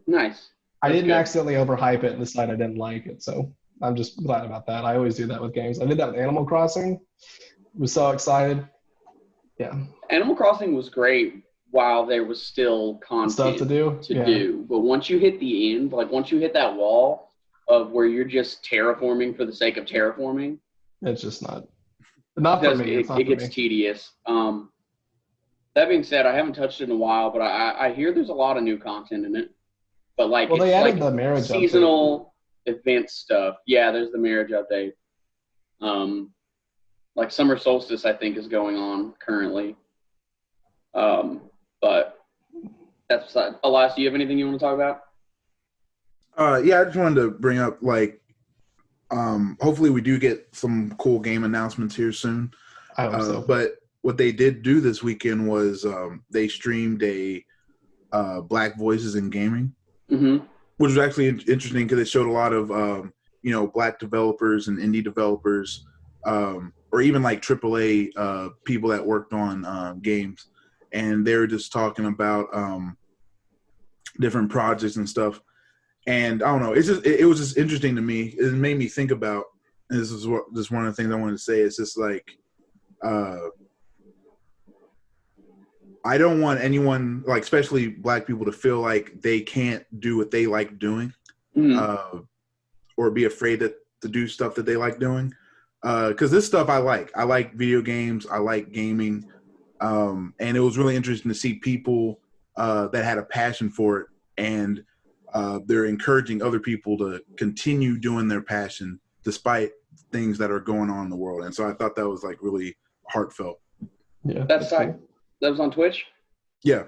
Nice. I didn't good. accidentally overhype it and decide I didn't like it, so I'm just glad about that. I always do that with games. I did that with Animal Crossing. Was so excited. Yeah. Animal Crossing was great while there was still content Stuff to do. But once you hit the end, like once you hit that wall of where you're just terraforming for the sake of terraforming, it's just not for me. It gets tedious. That being said, I haven't touched it in a while, but I hear there's a lot of new content in it. But like, well, it's they added like the marriage seasonal event stuff. Yeah, there's the marriage update. Like Summer Solstice, I think, is going on currently. But that's beside. Elias, do you have anything you want to talk about? Yeah, I just wanted to bring up like, hopefully we do get some cool game announcements here soon. I hope so. But what they did do this weekend was they streamed a Black Voices in Gaming, which was actually interesting because it showed a lot of Black developers and indie developers, or even like AAA people that worked on games, and they were just talking about different projects and stuff. And I don't know, it was just interesting to me. It made me think about, and this is just one of the things I wanted to say. It's just like, I don't want anyone, like especially Black people, to feel like they can't do what they like doing, or be afraid to do stuff that they like doing. Because this stuff I like. I like video games. I like gaming. And it was really interesting to see people that had a passion for it, and they're encouraging other people to continue doing their passion despite things that are going on in the world. And so I thought that was like really heartfelt. Yeah, that's tight. That was on Twitch? Yeah.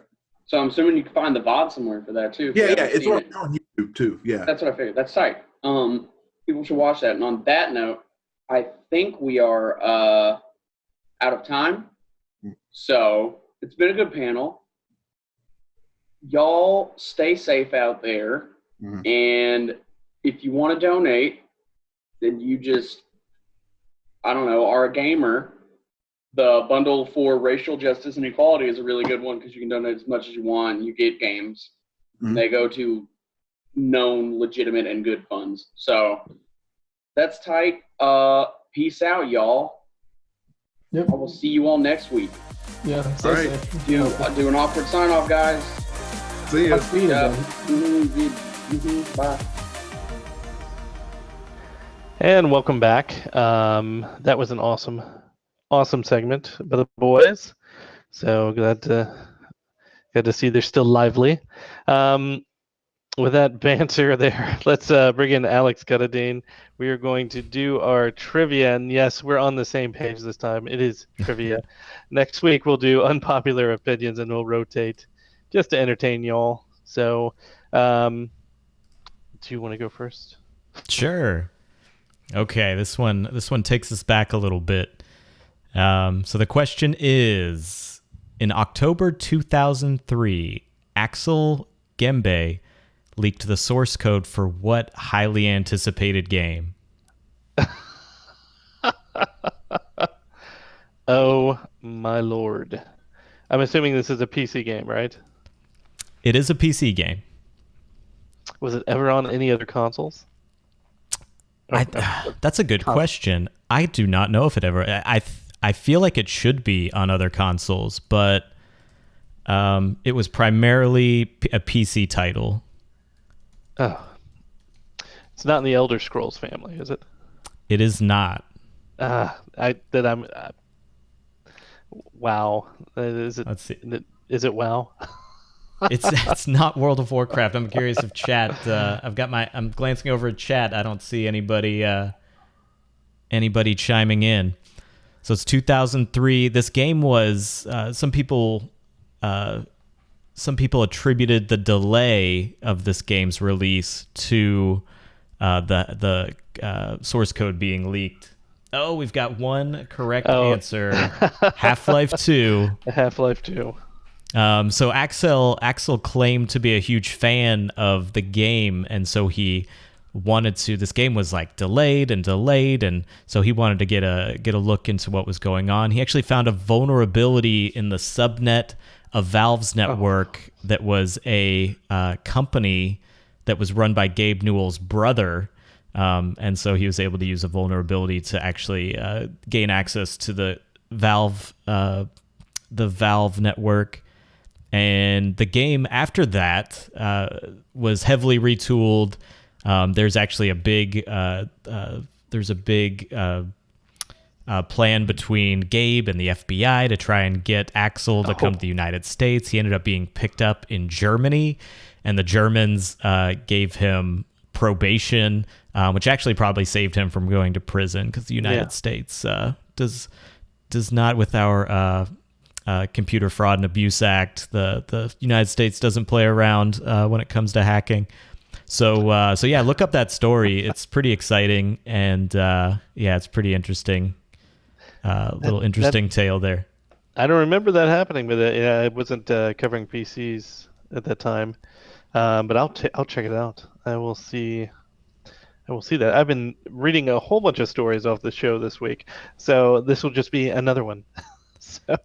So I'm assuming you can find the VOD somewhere for that too. Yeah, it's on YouTube too. Yeah. That's what I figured. That's tight. People should watch that. And on that note, I think we are out of time. So it's been a good panel. Y'all stay safe out there. And if you want to donate, then you just, I don't know, are a gamer. The bundle for racial justice and equality is a really good one because you can donate as much as you want. You get games. They go to known, legitimate, and good funds. So that's tight. Peace out, y'all. Yep. I will see you all next week. Yeah. All right. Do an awkward sign off, guys. See ya. Bye. And welcome back. That was an awesome segment by the boys. So glad to see they're still lively. With that banter there, let's bring in Alex Cutadean. We are going to do our trivia, and yes, we're on the same page this time. It is trivia. Next week we'll do unpopular opinions, and we'll rotate just to entertain y'all. So, do you want to go first? Sure. Okay, this one takes us back a little bit. So the question is, in October 2003, Axel Gembe leaked the source code for what highly anticipated game? Oh my lord. I'm assuming this is a PC game, right? It is a PC game. Was it ever on any other consoles? That's a good question. I do not know if it ever... I feel like it should be on other consoles, but it was primarily a PC title. Oh. It's not in the Elder Scrolls family, is it? It is not. Wow. Is it? Let's see. Is it WoW? It's not World of Warcraft. I'm curious if chat. I'm glancing over at chat. I don't see anybody chiming in. So it's 2003. This game was some people attributed the delay of this game's release to the source code being leaked. Oh, we've got one correct answer. Half-Life 2. Half-Life 2. So Axel claimed to be a huge fan of the game, and so he wanted to. This game was like delayed, and so he wanted to get a look into what was going on. He actually found a vulnerability in the subnet of Valve's network that was a company that was run by Gabe Newell's brother. And so he was able to use a vulnerability to actually gain access to the Valve network. And the game after that was heavily retooled. There's actually a big plan between Gabe and the FBI to try and get Axel to come to the United States. He ended up being picked up in Germany, and the Germans gave him probation, which actually probably saved him from going to prison, because the United States does not, with our Computer Fraud and Abuse Act, the United States doesn't play around when it comes to hacking. So yeah, look up that story. It's pretty exciting, and it's pretty interesting. Little interesting tale there. I don't remember that happening, but it wasn't covering PCs at that time. But I'll check it out. I will see that. I've been reading a whole bunch of stories off the show this week, so this will just be another one. So,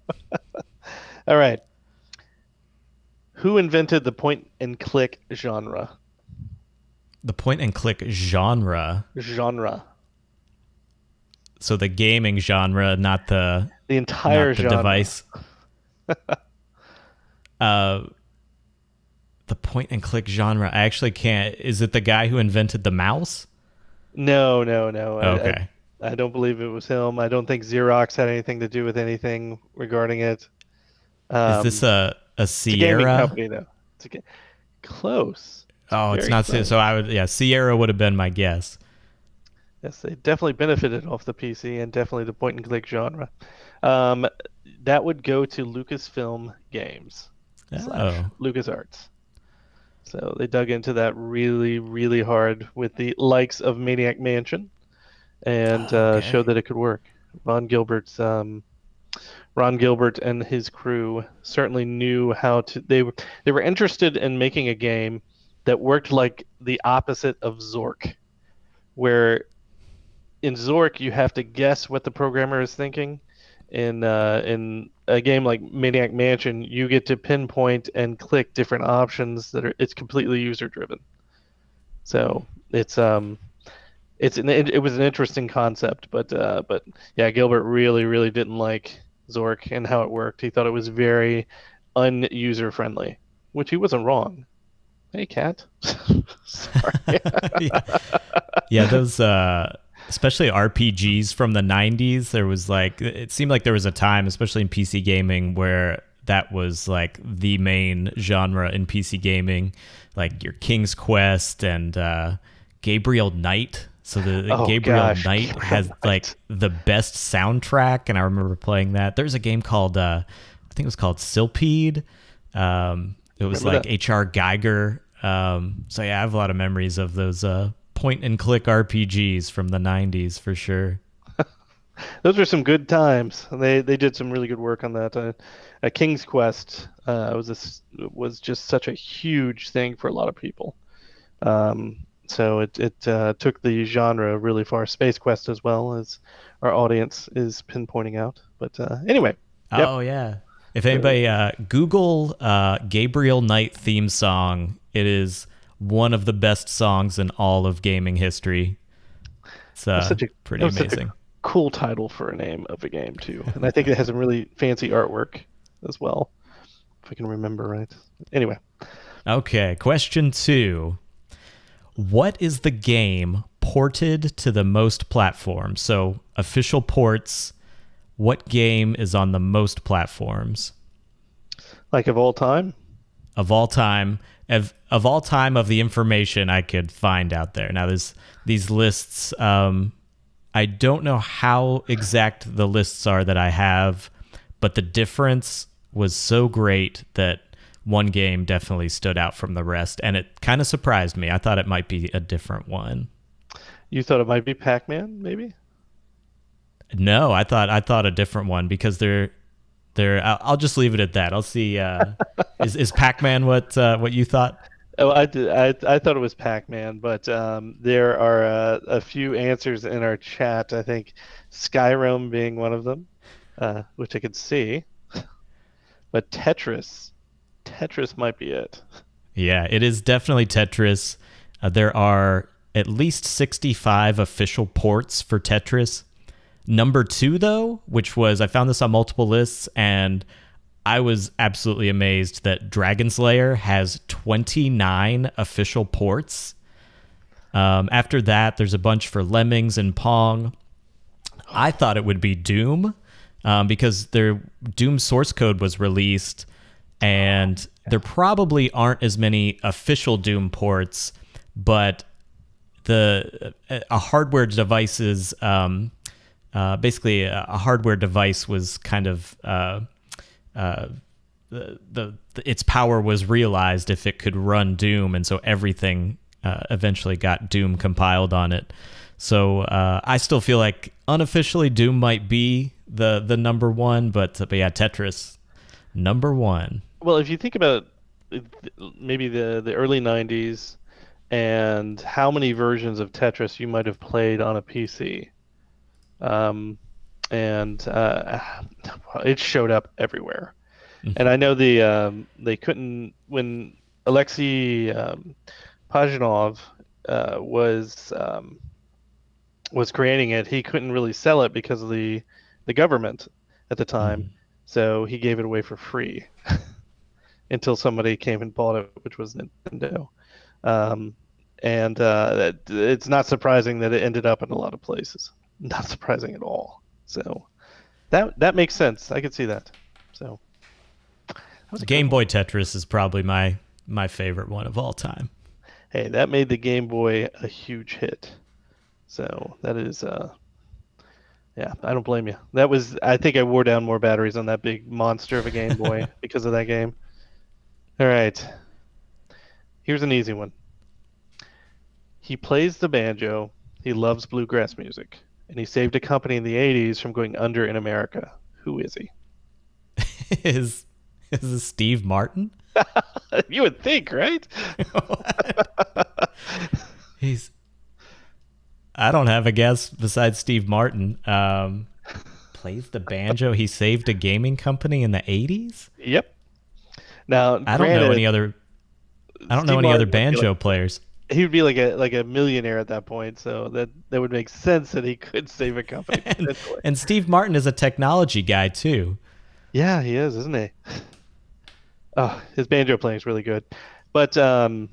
all right. Who invented the point-and-click genre? The point-and-click genre. Genre. So the gaming genre, not the entire not the genre. Device. The point-and-click genre. I actually can't. Is it the guy who invented the mouse? No. Okay. I don't believe it was him. I don't think Xerox had anything to do with anything regarding it. Is this a It's a gaming Sierra? company, though. Close. It's very not. close. So I would. Yeah, Sierra would have been my guess. Yes, they definitely benefited off the PC and definitely the point-and-click genre. That would go to Lucasfilm Games / LucasArts. So they dug into that really, really hard with the likes of Maniac Mansion and showed that it could work. Ron Gilbert and his crew certainly knew how to. They were interested in making a game that worked like the opposite of Zork, where in Zork you have to guess what the programmer is thinking. In a game like Maniac Mansion, you get to pinpoint and click different options it's completely user driven. So it was an interesting concept, but yeah, Gilbert really didn't like Zork and how it worked. He thought it was very unuser friendly, which he wasn't wrong. Hey, cat. Sorry. Yeah, those especially RPGs from the 90s, there was it seemed like there was a time, especially in PC gaming, where that was like the main genre in PC gaming, like your King's Quest and Gabriel Knight. So the Gabriel Knight has like the best soundtrack, and I remember playing that. There's a game called I think it was called Silpede. It was like H.R. Geiger. So yeah, I have a lot of memories of those point-and-click RPGs from the 90s for sure. Those were some good times. They did some really good work on that. King's Quest was just such a huge thing for a lot of people. So it took the genre really far. Space Quest as well, as our audience is pinpointing out. But anyway. Yep. Oh yeah. If anybody Google Gabriel Knight theme song, it is one of the best songs in all of gaming history. It's pretty amazing. Such a cool title for a name of a game too, and I think it has some really fancy artwork as well, if I can remember right. Anyway. Okay, question 2. What is the game ported to the most platforms? So official ports. What game is on the most platforms? Like of all time? Of all time. Of all time of the information I could find out there. Now, there's these lists. I don't know how exact the lists are that I have, but the difference was so great that one game definitely stood out from the rest, and it kind of surprised me. I thought it might be a different one. You thought it might be Pac-Man, maybe? No, I thought a different one, because they're. I'll just leave it at that. I'll see. Is Pac-Man what you thought? Oh, I thought it was Pac-Man, but there are a few answers in our chat. I think Skyrim being one of them, which I could see. But Tetris might be it. Yeah, it is definitely Tetris. There are at least 65 official ports for Tetris. Number 2, though, which was, I found this on multiple lists, and I was absolutely amazed that Dragon Slayer has 29 official ports. After that, there's a bunch for Lemmings and Pong. I thought it would be Doom, because their Doom source code was released, and there probably aren't as many official Doom ports, but a hardware device's basically a hardware device was kind of its power was realized if it could run Doom, and so everything eventually got Doom compiled on it. So I still feel like unofficially Doom might be the number one, but yeah, Tetris number 1. Well, if you think about maybe the early 90s and how many versions of Tetris you might have played on a PC, and it showed up everywhere. And I know they couldn't when Alexei Pajitnov was creating it. He couldn't really sell it because of the government at the time, so he gave it away for free until somebody came and bought it, which was Nintendo. It's not surprising that it ended up in a lot of places. Not surprising at all. So that makes sense. I could see that. So Game Boy Tetris is probably my favorite one of all time. Hey, that made the Game Boy a huge hit. So that is, yeah, I don't blame you. I think I wore down more batteries on that big monster of a Game Boy because of that game. All right. Here's an easy one. He plays the banjo. He loves bluegrass music. And he saved a company in the 80s from going under in America. Who is he? Is this Steve Martin? You would think, right? I don't have a guess besides Steve Martin. Plays the banjo. He saved a gaming company in the 80s? Yep. Now, I don't know any other banjo players. He would be like a millionaire at that point, so that would make sense that he could save a company. And Steve Martin is a technology guy too. Yeah, he is, isn't he? Oh, his banjo playing is really good. But Shigeru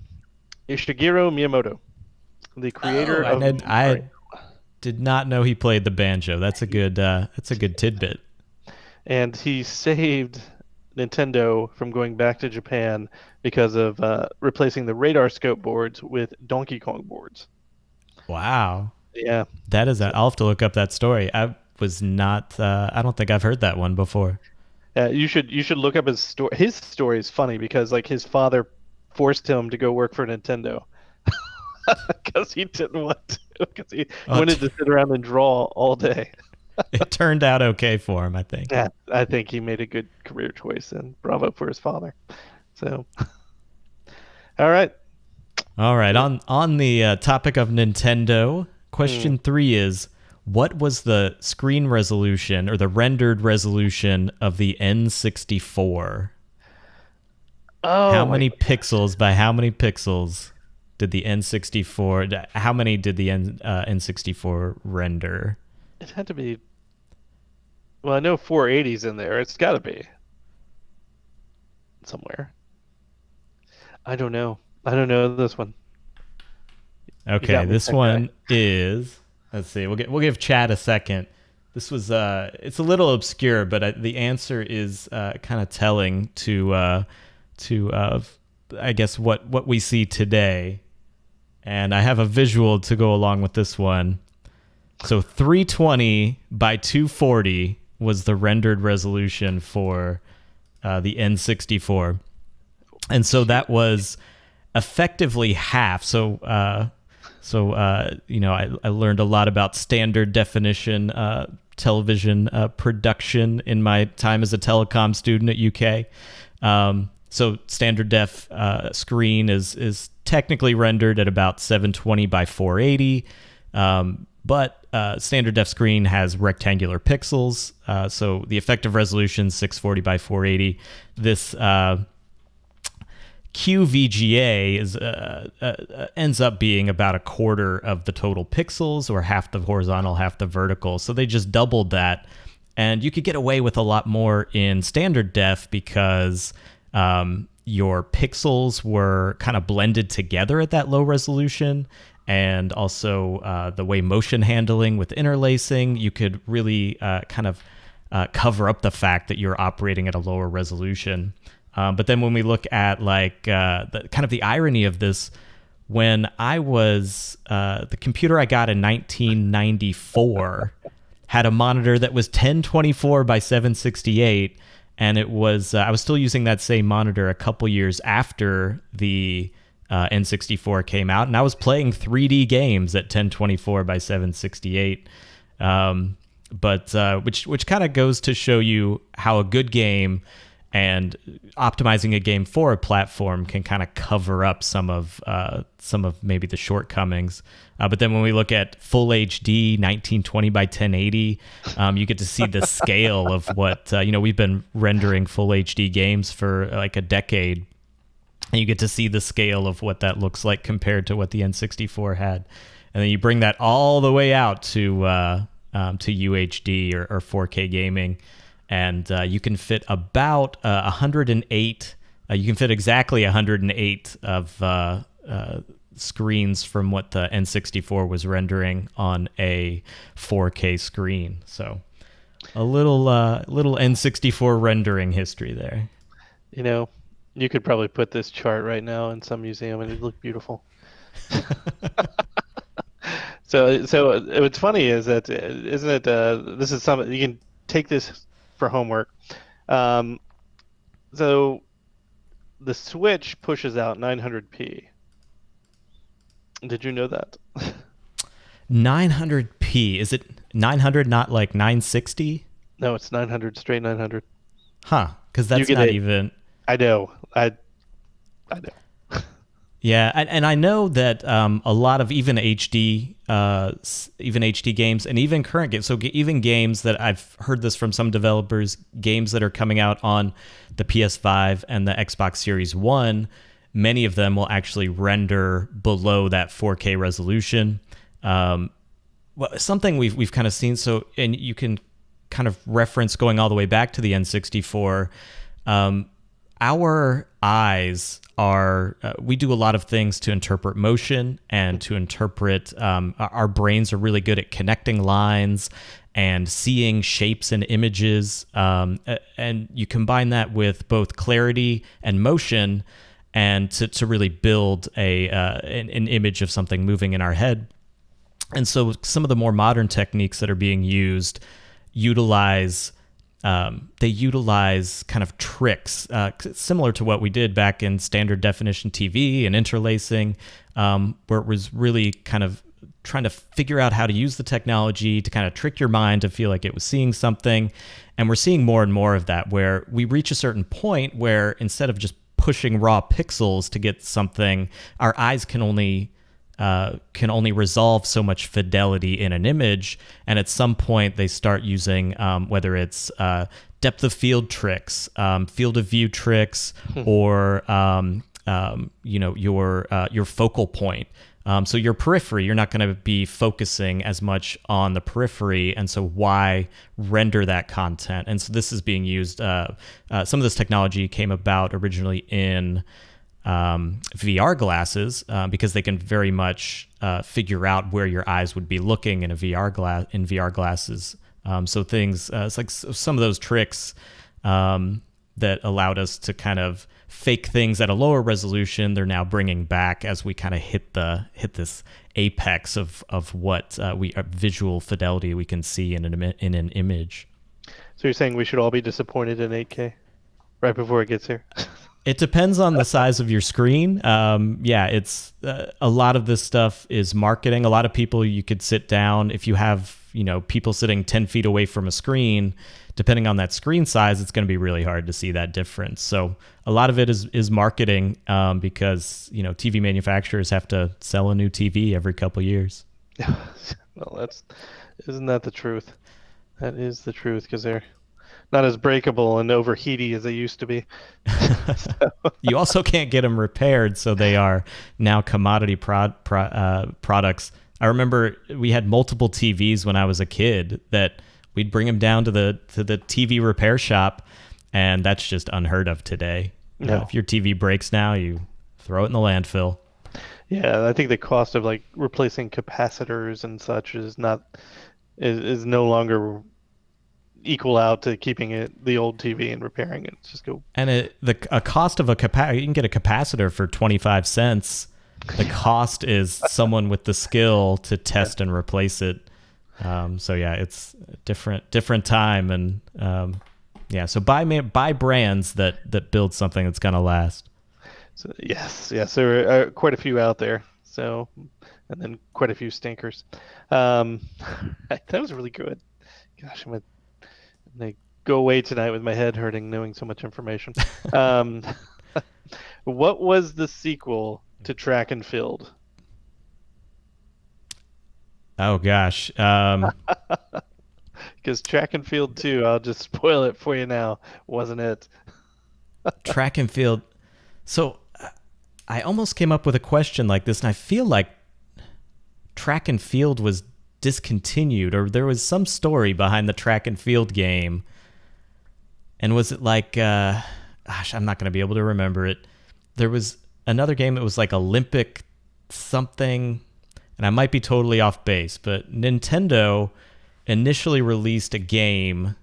Miyamoto, the creator of I did not know he played the banjo. That's a good tidbit. And he saved Nintendo from going back to Japan because of replacing the radar scope boards with Donkey Kong boards. Wow. Yeah. I'll have to look up that story. I don't think I've heard that one before. You should look up his story. His story is funny because like his father forced him to go work for Nintendo because he didn't want to, because he wanted to sit around and draw all day. It turned out okay for him, I think. Yeah, I think he made a good career choice, and bravo for his father. So, all right. On the topic of Nintendo, question 3 is, what was the screen resolution or the rendered resolution of the N64? Oh, how many pixels by how many pixels did the N64? How many did the N64 render? It had to be. Well, I know 480's in there. It's got to be somewhere. I don't know this one. Okay, this one is. Let's see. We'll give Chad a second. This was it's a little obscure, but the answer is kind of telling to I guess what we see today. And I have a visual to go along with this one. So 320 by 240 was the rendered resolution for the N64. And so that was effectively half. So I learned a lot about standard definition television production in my time as a telecom student at UK. So standard def screen is technically rendered at about 720 by 480. But standard def screen has rectangular pixels, so the effective resolution 640 by 480. This QVGA is ends up being about a quarter of the total pixels, or half the horizontal, half the vertical. So they just doubled that, and you could get away with a lot more in standard def because your pixels were kind of blended together at that low resolution. And also the way motion handling with interlacing, you could really cover up the fact that you're operating at a lower resolution. But then when we look at the irony of this, when I was the computer I got in 1994 had a monitor that was 1024 by 768, and it was I was still using that same monitor a couple years after the N64 came out, and I was playing 3D games at 1024 by 768, which kind of goes to show you how a good game and optimizing a game for a platform can kind of cover up some of maybe the shortcomings. But then when we look at full HD 1920 by 1080, you get to see the scale of what we've been rendering full HD games for like a decade, and you get to see the scale of what that looks like compared to what the N64 had, and then you bring that all the way out to UHD or 4K gaming. And you can fit about 108. You can fit exactly 108 of screens from what the N64 was rendering on a 4K screen. So a little N64 rendering history there. You could probably put this chart right now in some museum and it'd look beautiful. So what's funny is that isn't it? This is something you can take this for homework. So the Switch pushes out 900p. Did you know that? 900p. Is it 900, not like 960? No, it's 900, straight 900. Huh, because that's not even... I know. I know. Yeah, and I know that a lot of even HD games and even current games, so even games that I've heard this from some developers, games that are coming out on the PS5 and the Xbox Series One, many of them will actually render below that 4K resolution. Something we've kind of seen. So, and you can kind of reference going all the way back to the N64. Our eyes are, we do a lot of things to interpret motion and to interpret, our brains are really good at connecting lines and seeing shapes and images. And you combine that with both clarity and motion and to really build an image of something moving in our head. And so some of the more modern techniques that are being used utilize kind of tricks similar to what we did back in standard definition TV and interlacing, where it was really kind of trying to figure out how to use the technology to kind of trick your mind to feel like it was seeing something. And we're seeing more and more of that, where we reach a certain point where instead of just pushing raw pixels to get something, our eyes can only resolve so much fidelity in an image, and at some point they start using whether it's depth of field tricks, field of view tricks, or your focal point. So your periphery, you're not going to be focusing as much on the periphery, and so why render that content? And so this is being used. Some of this technology came about originally in VR glasses because they can very much figure out where your eyes would be looking in VR glasses. So things it's like some of those tricks that allowed us to kind of fake things at a lower resolution, they're now bringing back as we kind of hit this apex of what visual fidelity we can see in an image. So you're saying we should all be disappointed in 8K right before it gets here? It depends on the size of your screen. It's a lot of this stuff is marketing. A lot of people, you could sit down if you have people sitting 10 feet away from a screen. Depending on that screen size, it's going to be really hard to see that difference. So a lot of it is marketing because TV manufacturers have to sell a new TV every couple years. Well, isn't that the truth? That is the truth, because they're not as breakable and overheaty as they used to be. You also can't get them repaired, so they are now commodity products. I remember we had multiple TVs when I was a kid that we'd bring them down to the TV repair shop, and that's just unheard of today. No. If your TV breaks now, you throw it in the landfill. Yeah, I think the cost of like replacing capacitors and such is no longer equal out to keeping the old TV and repairing it. Just go. And a cost of you can get a capacitor for 25 cents. The cost is someone with the skill to test and replace it. So yeah, it's a different time, and so buy brands that build something that's gonna last. So yes, there are quite a few out there. So, and then quite a few stinkers. That was really good. Gosh, I'm gonna go away tonight with my head hurting, knowing so much information. What was the sequel to Track and Field? Oh gosh. Because Track and Field 2, I'll just spoil it for you now, wasn't it? Track and Field. So I almost came up with a question like this, and I feel like Track and Field was discontinued, or there was some story behind the Track and Field game. And was it like, gosh, I'm not going to be able to remember it. There was another game that was like Olympic something, and I might be totally off base, but Nintendo initially released a game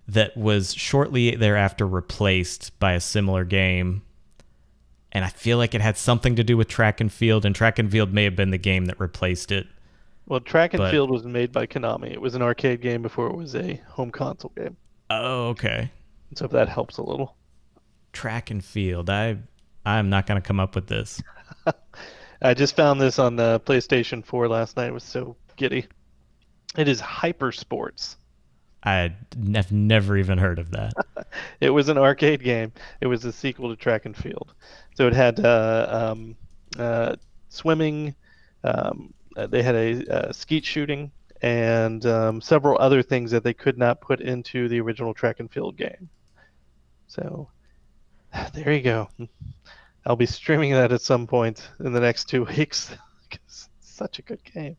that was shortly thereafter replaced by a similar game. And I feel like it had something to do with Track and Field, and Track and Field may have been the game that replaced it. Well, Track and Field was made by Konami. It was an arcade game before it was a home console game. Oh, okay. So if that helps a little. Track and Field. I'm not going to come up with this. I just found this on the PlayStation 4 last night. It was so giddy. It is Hyper Sports. I've never even heard of that. It was an arcade game. It was a sequel to Track and Field. So it had swimming. They had a skeet shooting and several other things that they could not put into the original Track and Field game. So there you go. I'll be streaming that at some point in the next 2 weeks because it's such a good game.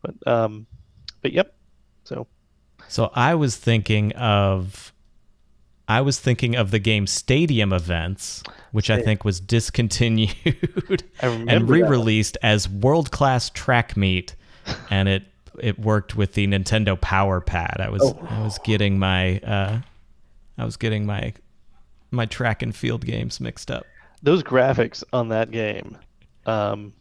But yep. So I was thinking of the game Stadium Events, which I think was discontinued and re-released as World Class Track Meet, and it worked with the Nintendo Power Pad. I was getting my Track and Field games mixed up. Those graphics on that game, the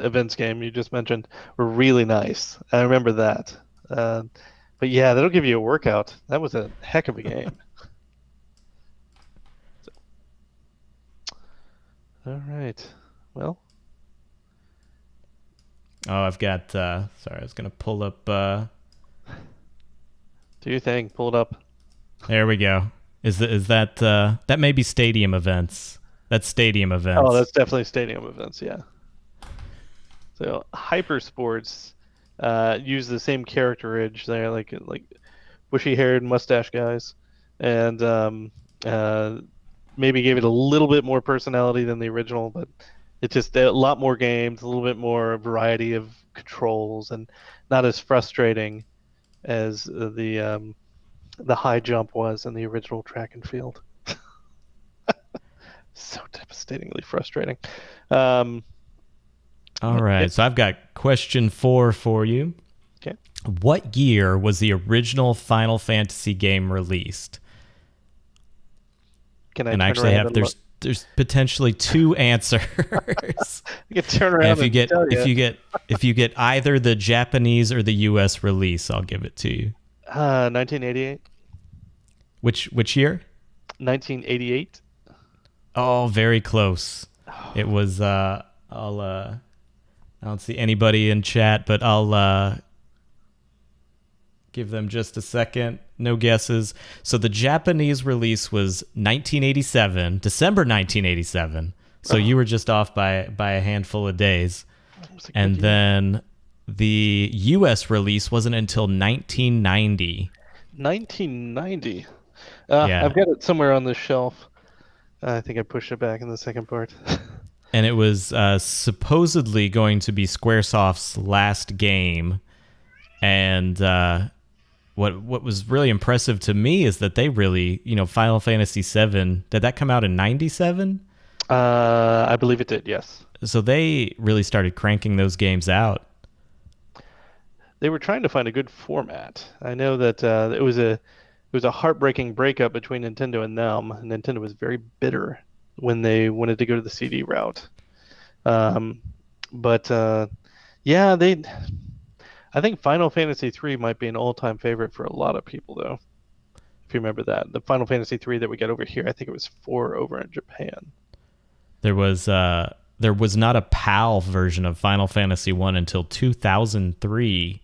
events game you just mentioned, were really nice. I remember that. But yeah, that'll give you a workout. That was a heck of a game. All right. Well. Oh, I've got. Sorry, I was gonna pull up. Do your thing. Pull it up. There we go. Is that that may be Stadium Events? That's Stadium Events. Oh, that's definitely Stadium Events. Yeah. So Hyper Sports use the same characterage there, like bushy-haired, mustache guys, and maybe gave it a little bit more personality than the original, but it's just a lot more games, a little bit more variety of controls, and not as frustrating as the high jump was in the original Track and Field. So devastatingly frustrating. All right, so I've got question 4 for you. Okay. What year was the original Final Fantasy game released? Can I and I actually have there's potentially 2 answers. You can turn around if you get either the Japanese or the US release, I'll give it to you. 1988. Which year? 1988. Oh, very close. It was I don't see anybody in chat, but I'll give them just a second. No guesses. So the Japanese release was 1987, December 1987. So you were just off by a handful of days. And then the US release wasn't until 1990. 1990. Yeah. I've got it somewhere on this shelf. I think I pushed it back in the second part. And it was supposedly going to be Squaresoft's last game. And what was really impressive to me is that they really, Final Fantasy VII, did that come out in 97? I believe it did, yes. So they really started cranking those games out. They were trying to find a good format. I know that it was a heartbreaking breakup between Nintendo and them. Nintendo was very bitter when they wanted to go to the CD route. Yeah, I think Final Fantasy III might be an all-time favorite for a lot of people, though. If you remember that. The Final Fantasy III that we got over here, I think it was 4 over in Japan. There was not a PAL version of Final Fantasy I until 2003.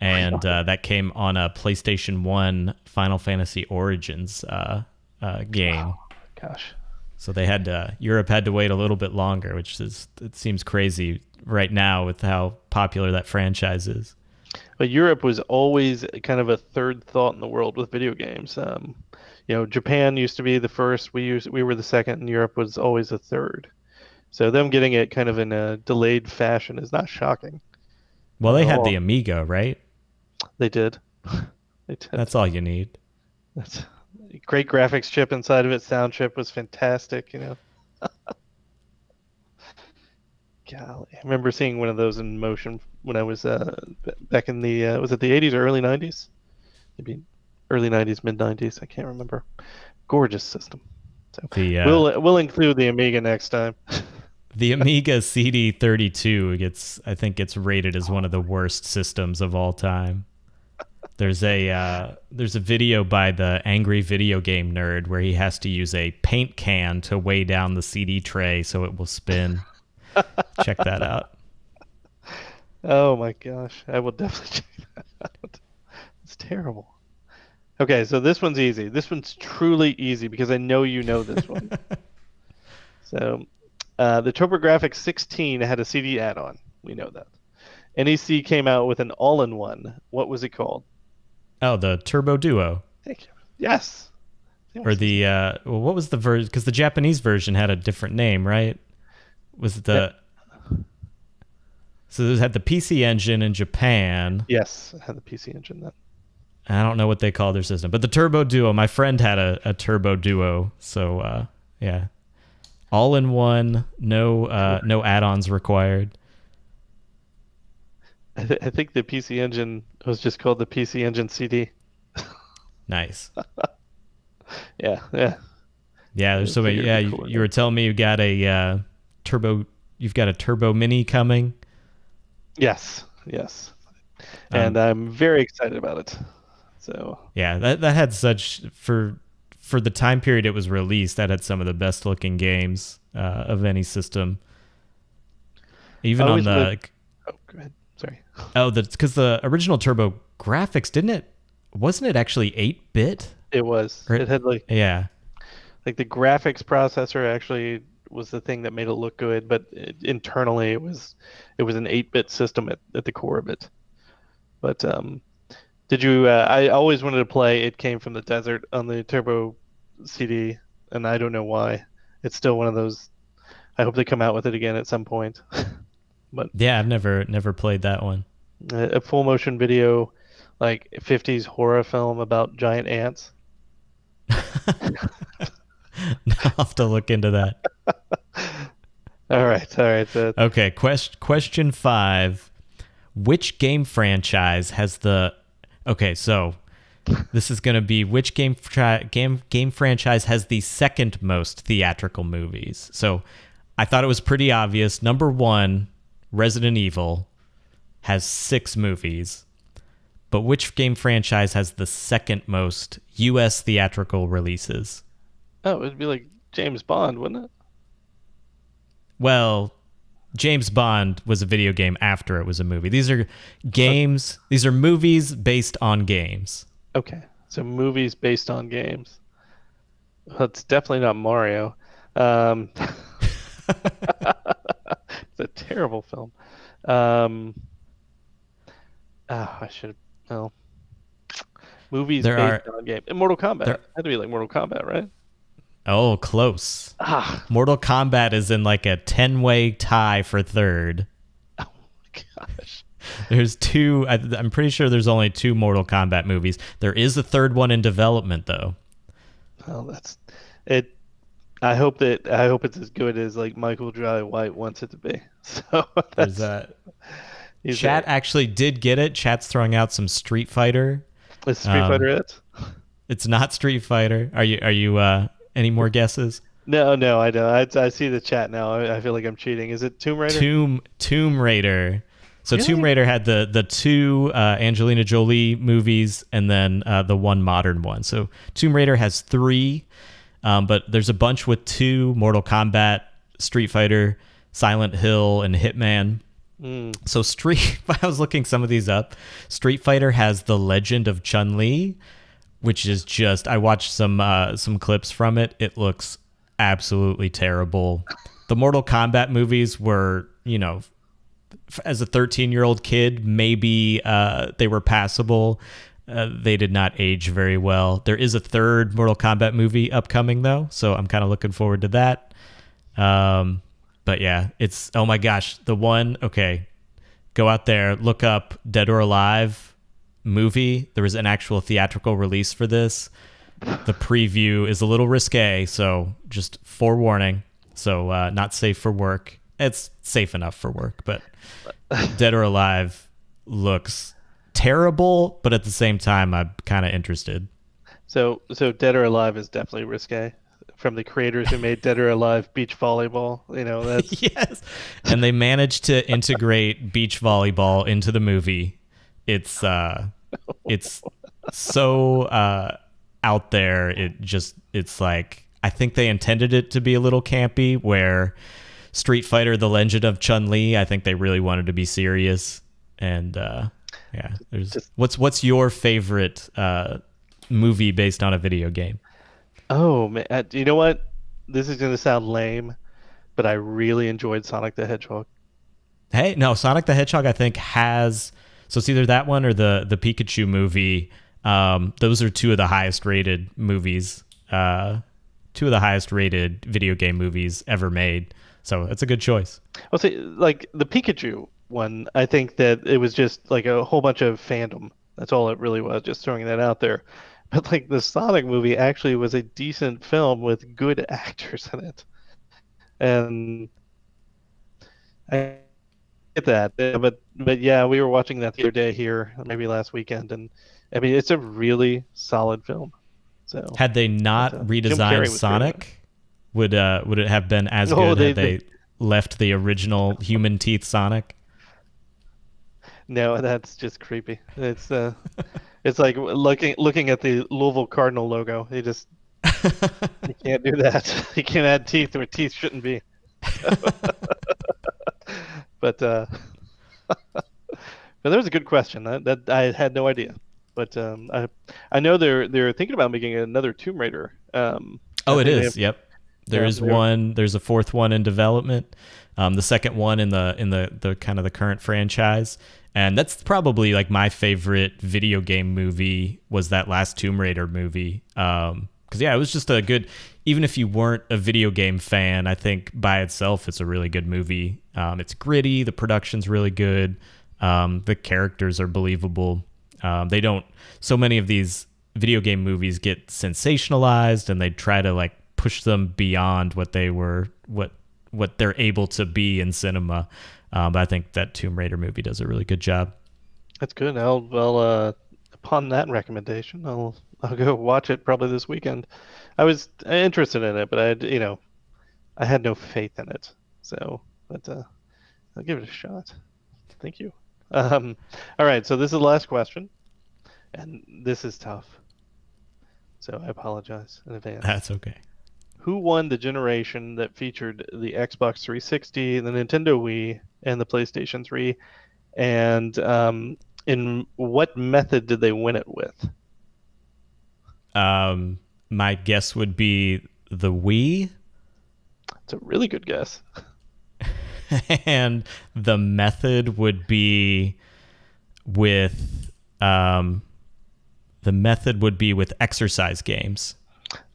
and that came on a PlayStation 1 Final Fantasy Origins game. Oh, gosh. So Europe had to wait a little bit longer, it seems crazy right now with how popular that franchise is. But Europe was always kind of a third thought in the world with video games. Japan used to be the first. We were the second, and Europe was always the third. So them getting it kind of in a delayed fashion is not shocking. Well, they had the Amiga, right? They did. They did. That's all you need. That's great graphics chip inside of it. Sound chip was fantastic. Golly, I remember seeing one of those in motion when I was back in the was it the 80s or early 90s? Maybe early 90s, mid 90s. I can't remember. Gorgeous system. So we'll include the Amiga next time. The Amiga CD32 I think gets rated as one of the worst systems of all time. There's a video by the Angry Video Game Nerd where he has to use a paint can to weigh down the CD tray so it will spin. Check that out. Oh my gosh, I will definitely check that out. It's terrible. Okay, so this one's easy. This one's truly easy because I know you know this one. So, the TurboGrafx 16 had a CD add-on. We know that. NEC came out with an all-in-one. What was it called? Oh, the Turbo Duo. Thank you. Yes. Or the what was the version? Because the Japanese version had a different name, right? Was it the? Yeah. So it had the PC Engine in Japan. Yes, it had the PC Engine then. I don't know what they call their system, but the Turbo Duo. My friend had a Turbo Duo, so yeah, all in one, no add-ons required. I think the PC Engine was just called the PC Engine CD. Nice. Yeah. There's so many. Yeah, you were telling me you got a turbo. You've got a Turbo Mini coming. Yes. And I'm very excited about it. So yeah, that had such for the time period it was released. That had some of the best looking games of any system. Even on the. Oh, go ahead. Sorry. Oh, because the original TurboGrafx wasn't it actually 8-bit? It was. It had like the graphics processor actually was the thing that made it look good, but internally it was an 8-bit system at the core of it. But did you? I always wanted to play It Came from the Desert on the Turbo CD, and I don't know why. It's still one of those. I hope they come out with it again at some point. But yeah, I've never played that one. A full motion video, like 50s horror film about giant ants. I'll have to look into that. All right. Okay, question 5. Which game franchise has the... Okay, so this is going to be which game franchise has the second most theatrical movies. So I thought it was pretty obvious. Number 1, Resident Evil, has 6 movies. But which game franchise has the second most U.S. theatrical releases? Oh, it'd be like James Bond, wouldn't it? Well, James Bond was a video game after it was a movie. These are games. These are movies based on games. Okay, so movies based on games. Well, it's definitely not Mario. It's a terrible film. I should have. No. Movies based on game. Mortal Kombat. It had to be like Mortal Kombat, right? Oh, close. Mortal Kombat is in like a 10-way tie for third. Oh my gosh. There's 2. I'm pretty sure there's only 2 Mortal Kombat movies. There is a third one in development, though. Oh, that's it. I hope it's as good as like Michael Jai White wants it to be. So there's that. Chat actually did get it. Chat's throwing out some Street Fighter. Is Street Fighter it? It's not Street Fighter. Are you? Any more guesses? No, I don't. I see the chat now. I feel like I'm cheating. Is it Tomb Raider? Tomb Raider. So Really? Tomb Raider had the 2 Angelina Jolie movies and then the 1 modern one. So Tomb Raider has 3, but there's a bunch with 2: Mortal Kombat, Street Fighter, Silent Hill, and Hitman. So I was looking some of these up. Street Fighter has The Legend of Chun-Li, which is just, I watched some clips from it. It looks absolutely terrible. The Mortal Kombat movies were, as a 13-year-old kid, maybe they were passable. They did not age very well. There is a third Mortal Kombat movie upcoming, though, so I'm kind of looking forward to that. But yeah, it's, oh my gosh, the one, okay, go out there, look up Dead or Alive movie. There was an actual theatrical release for this. The preview is a little risque, so just forewarning. So not safe for work. It's safe enough for work, but Dead or Alive looks terrible, but at the same time, I'm kind of interested. So Dead or Alive is definitely risque. From the creators who made Dead or Alive beach volleyball, that's yes, and they managed to integrate beach volleyball into the movie. It's so out there. It's like, I think they intended it to be a little campy, where Street Fighter: The Legend of Chun-Li, I think they really wanted to be serious. And what's your favorite movie based on a video game? Oh man, you know what? This is gonna sound lame, but I really enjoyed Sonic the Hedgehog. Hey, no, Sonic the Hedgehog I think has, so it's either that one or the Pikachu movie. Those are two of the highest rated movies, two of the highest rated video game movies ever made. So it's a good choice. I'll say, like, the Pikachu one, I think that it was just like a whole bunch of fandom. That's all it really was, just throwing that out there. But like the Sonic movie actually was a decent film with good actors in it. And I get that. But yeah, we were watching that the other day here, maybe last weekend, and I mean it's a really solid film. So had they not redesigned Sonic, would it have been as good had they left the original human teeth Sonic? No, that's just creepy. It's it's like looking at the Louisville Cardinal logo. You can't do that. You can't add teeth where teeth shouldn't be. But that was a good question. That I had no idea. But I know they're thinking about making another Tomb Raider. It is. Yep. There is one. There's a fourth one in development. The second one in the kind of the current franchise. And that's probably like my favorite video game movie was that last Tomb Raider movie. Because it was just a good, even if you weren't a video game fan, I think by itself it's a really good movie. It's gritty, the production's really good, the characters are believable. So many of these video game movies get sensationalized and they try to like push them beyond what they're able to be in cinema. But I think that Tomb Raider movie does a really good job. That's good. Upon that recommendation, I'll go watch it probably this weekend. I was interested in it, but I had no faith in it. So, but I'll give it a shot. Thank you. All right, so this is the last question, and this is tough. So I apologize in advance. That's okay. Who won the generation that featured the Xbox 360, the Nintendo Wii, and the PlayStation 3? And in what method did they win it with? My guess would be the Wii. It's a really good guess. And the method would be with exercise games.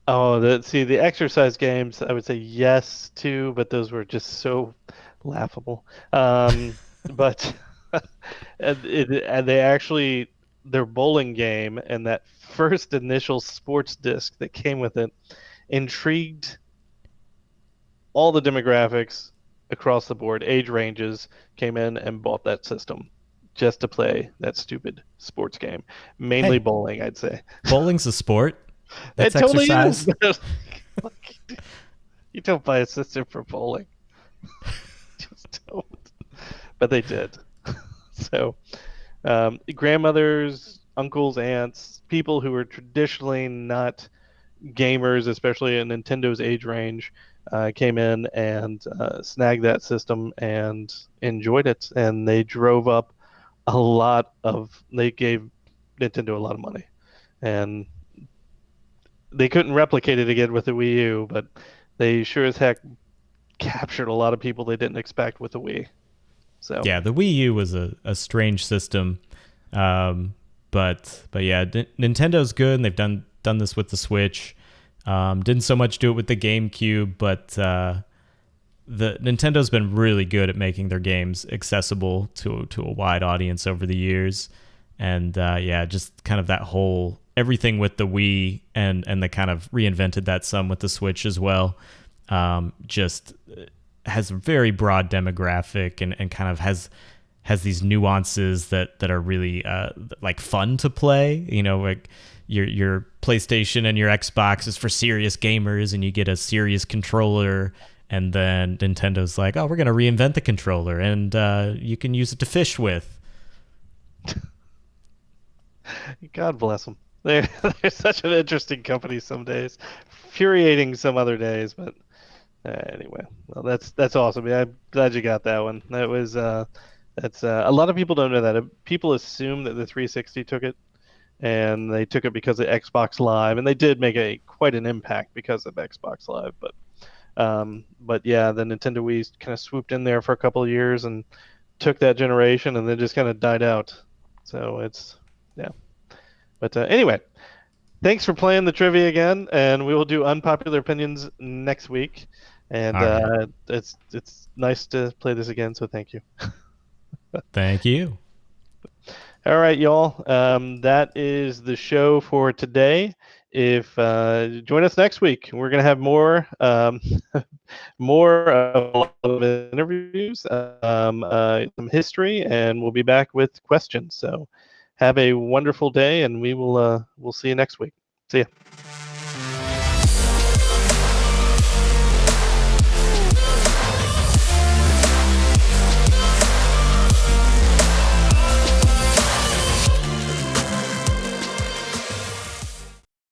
Oh, the exercise games, I would say yes to, but those were just so laughable. But their bowling game and that first initial sports disc that came with it intrigued all the demographics across the board, age ranges, came in and bought that system just to play that stupid sports game. Mainly bowling, I'd say. Bowling's a sport. That's it totally exercise. Is. You don't buy a system for bowling. Just don't. But they did. So, grandmothers, uncles, aunts, people who were traditionally not gamers, especially in Nintendo's age range, came in and snagged that system and enjoyed it. And they drove up they gave Nintendo a lot of money. And they couldn't replicate it again with the Wii U, but they sure as heck captured a lot of people they didn't expect with the Wii. So yeah, the Wii U was a strange system, but yeah, Nintendo's good, and they've done this with the Switch. Didn't so much do it with the GameCube, but the Nintendo's been really good at making their games accessible to a wide audience over the years, and yeah, just kind of that whole everything with the Wii, and they kind of reinvented that some with the Switch as well. Just has a very broad demographic and kind of has these nuances that are really like fun to play. You know, like your PlayStation and your Xbox is for serious gamers, and you get a serious controller. And then Nintendo's like, oh, we're going to reinvent the controller, and you can use it to fish with. God bless them. They're such an interesting company some days, infuriating some other days. But anyway, well, that's awesome. Yeah, I'm glad you got that one. That was that's a lot of people don't know that. People assume that the 360 took it, and they took it because of Xbox Live, and they did make quite an impact because of Xbox Live. But yeah, the Nintendo Wii kind of swooped in there for a couple of years and took that generation, and then just kind of died out. So it's yeah. But anyway, thanks for playing the trivia again, and we will do unpopular opinions next week. And All right. it's nice to play this again, so thank you. Thank you. All right, y'all. That is the show for today. If join us next week, we're gonna have more more of a lot of interviews, some history, and we'll be back with questions. So have a wonderful day, and we'll see you next week. See ya.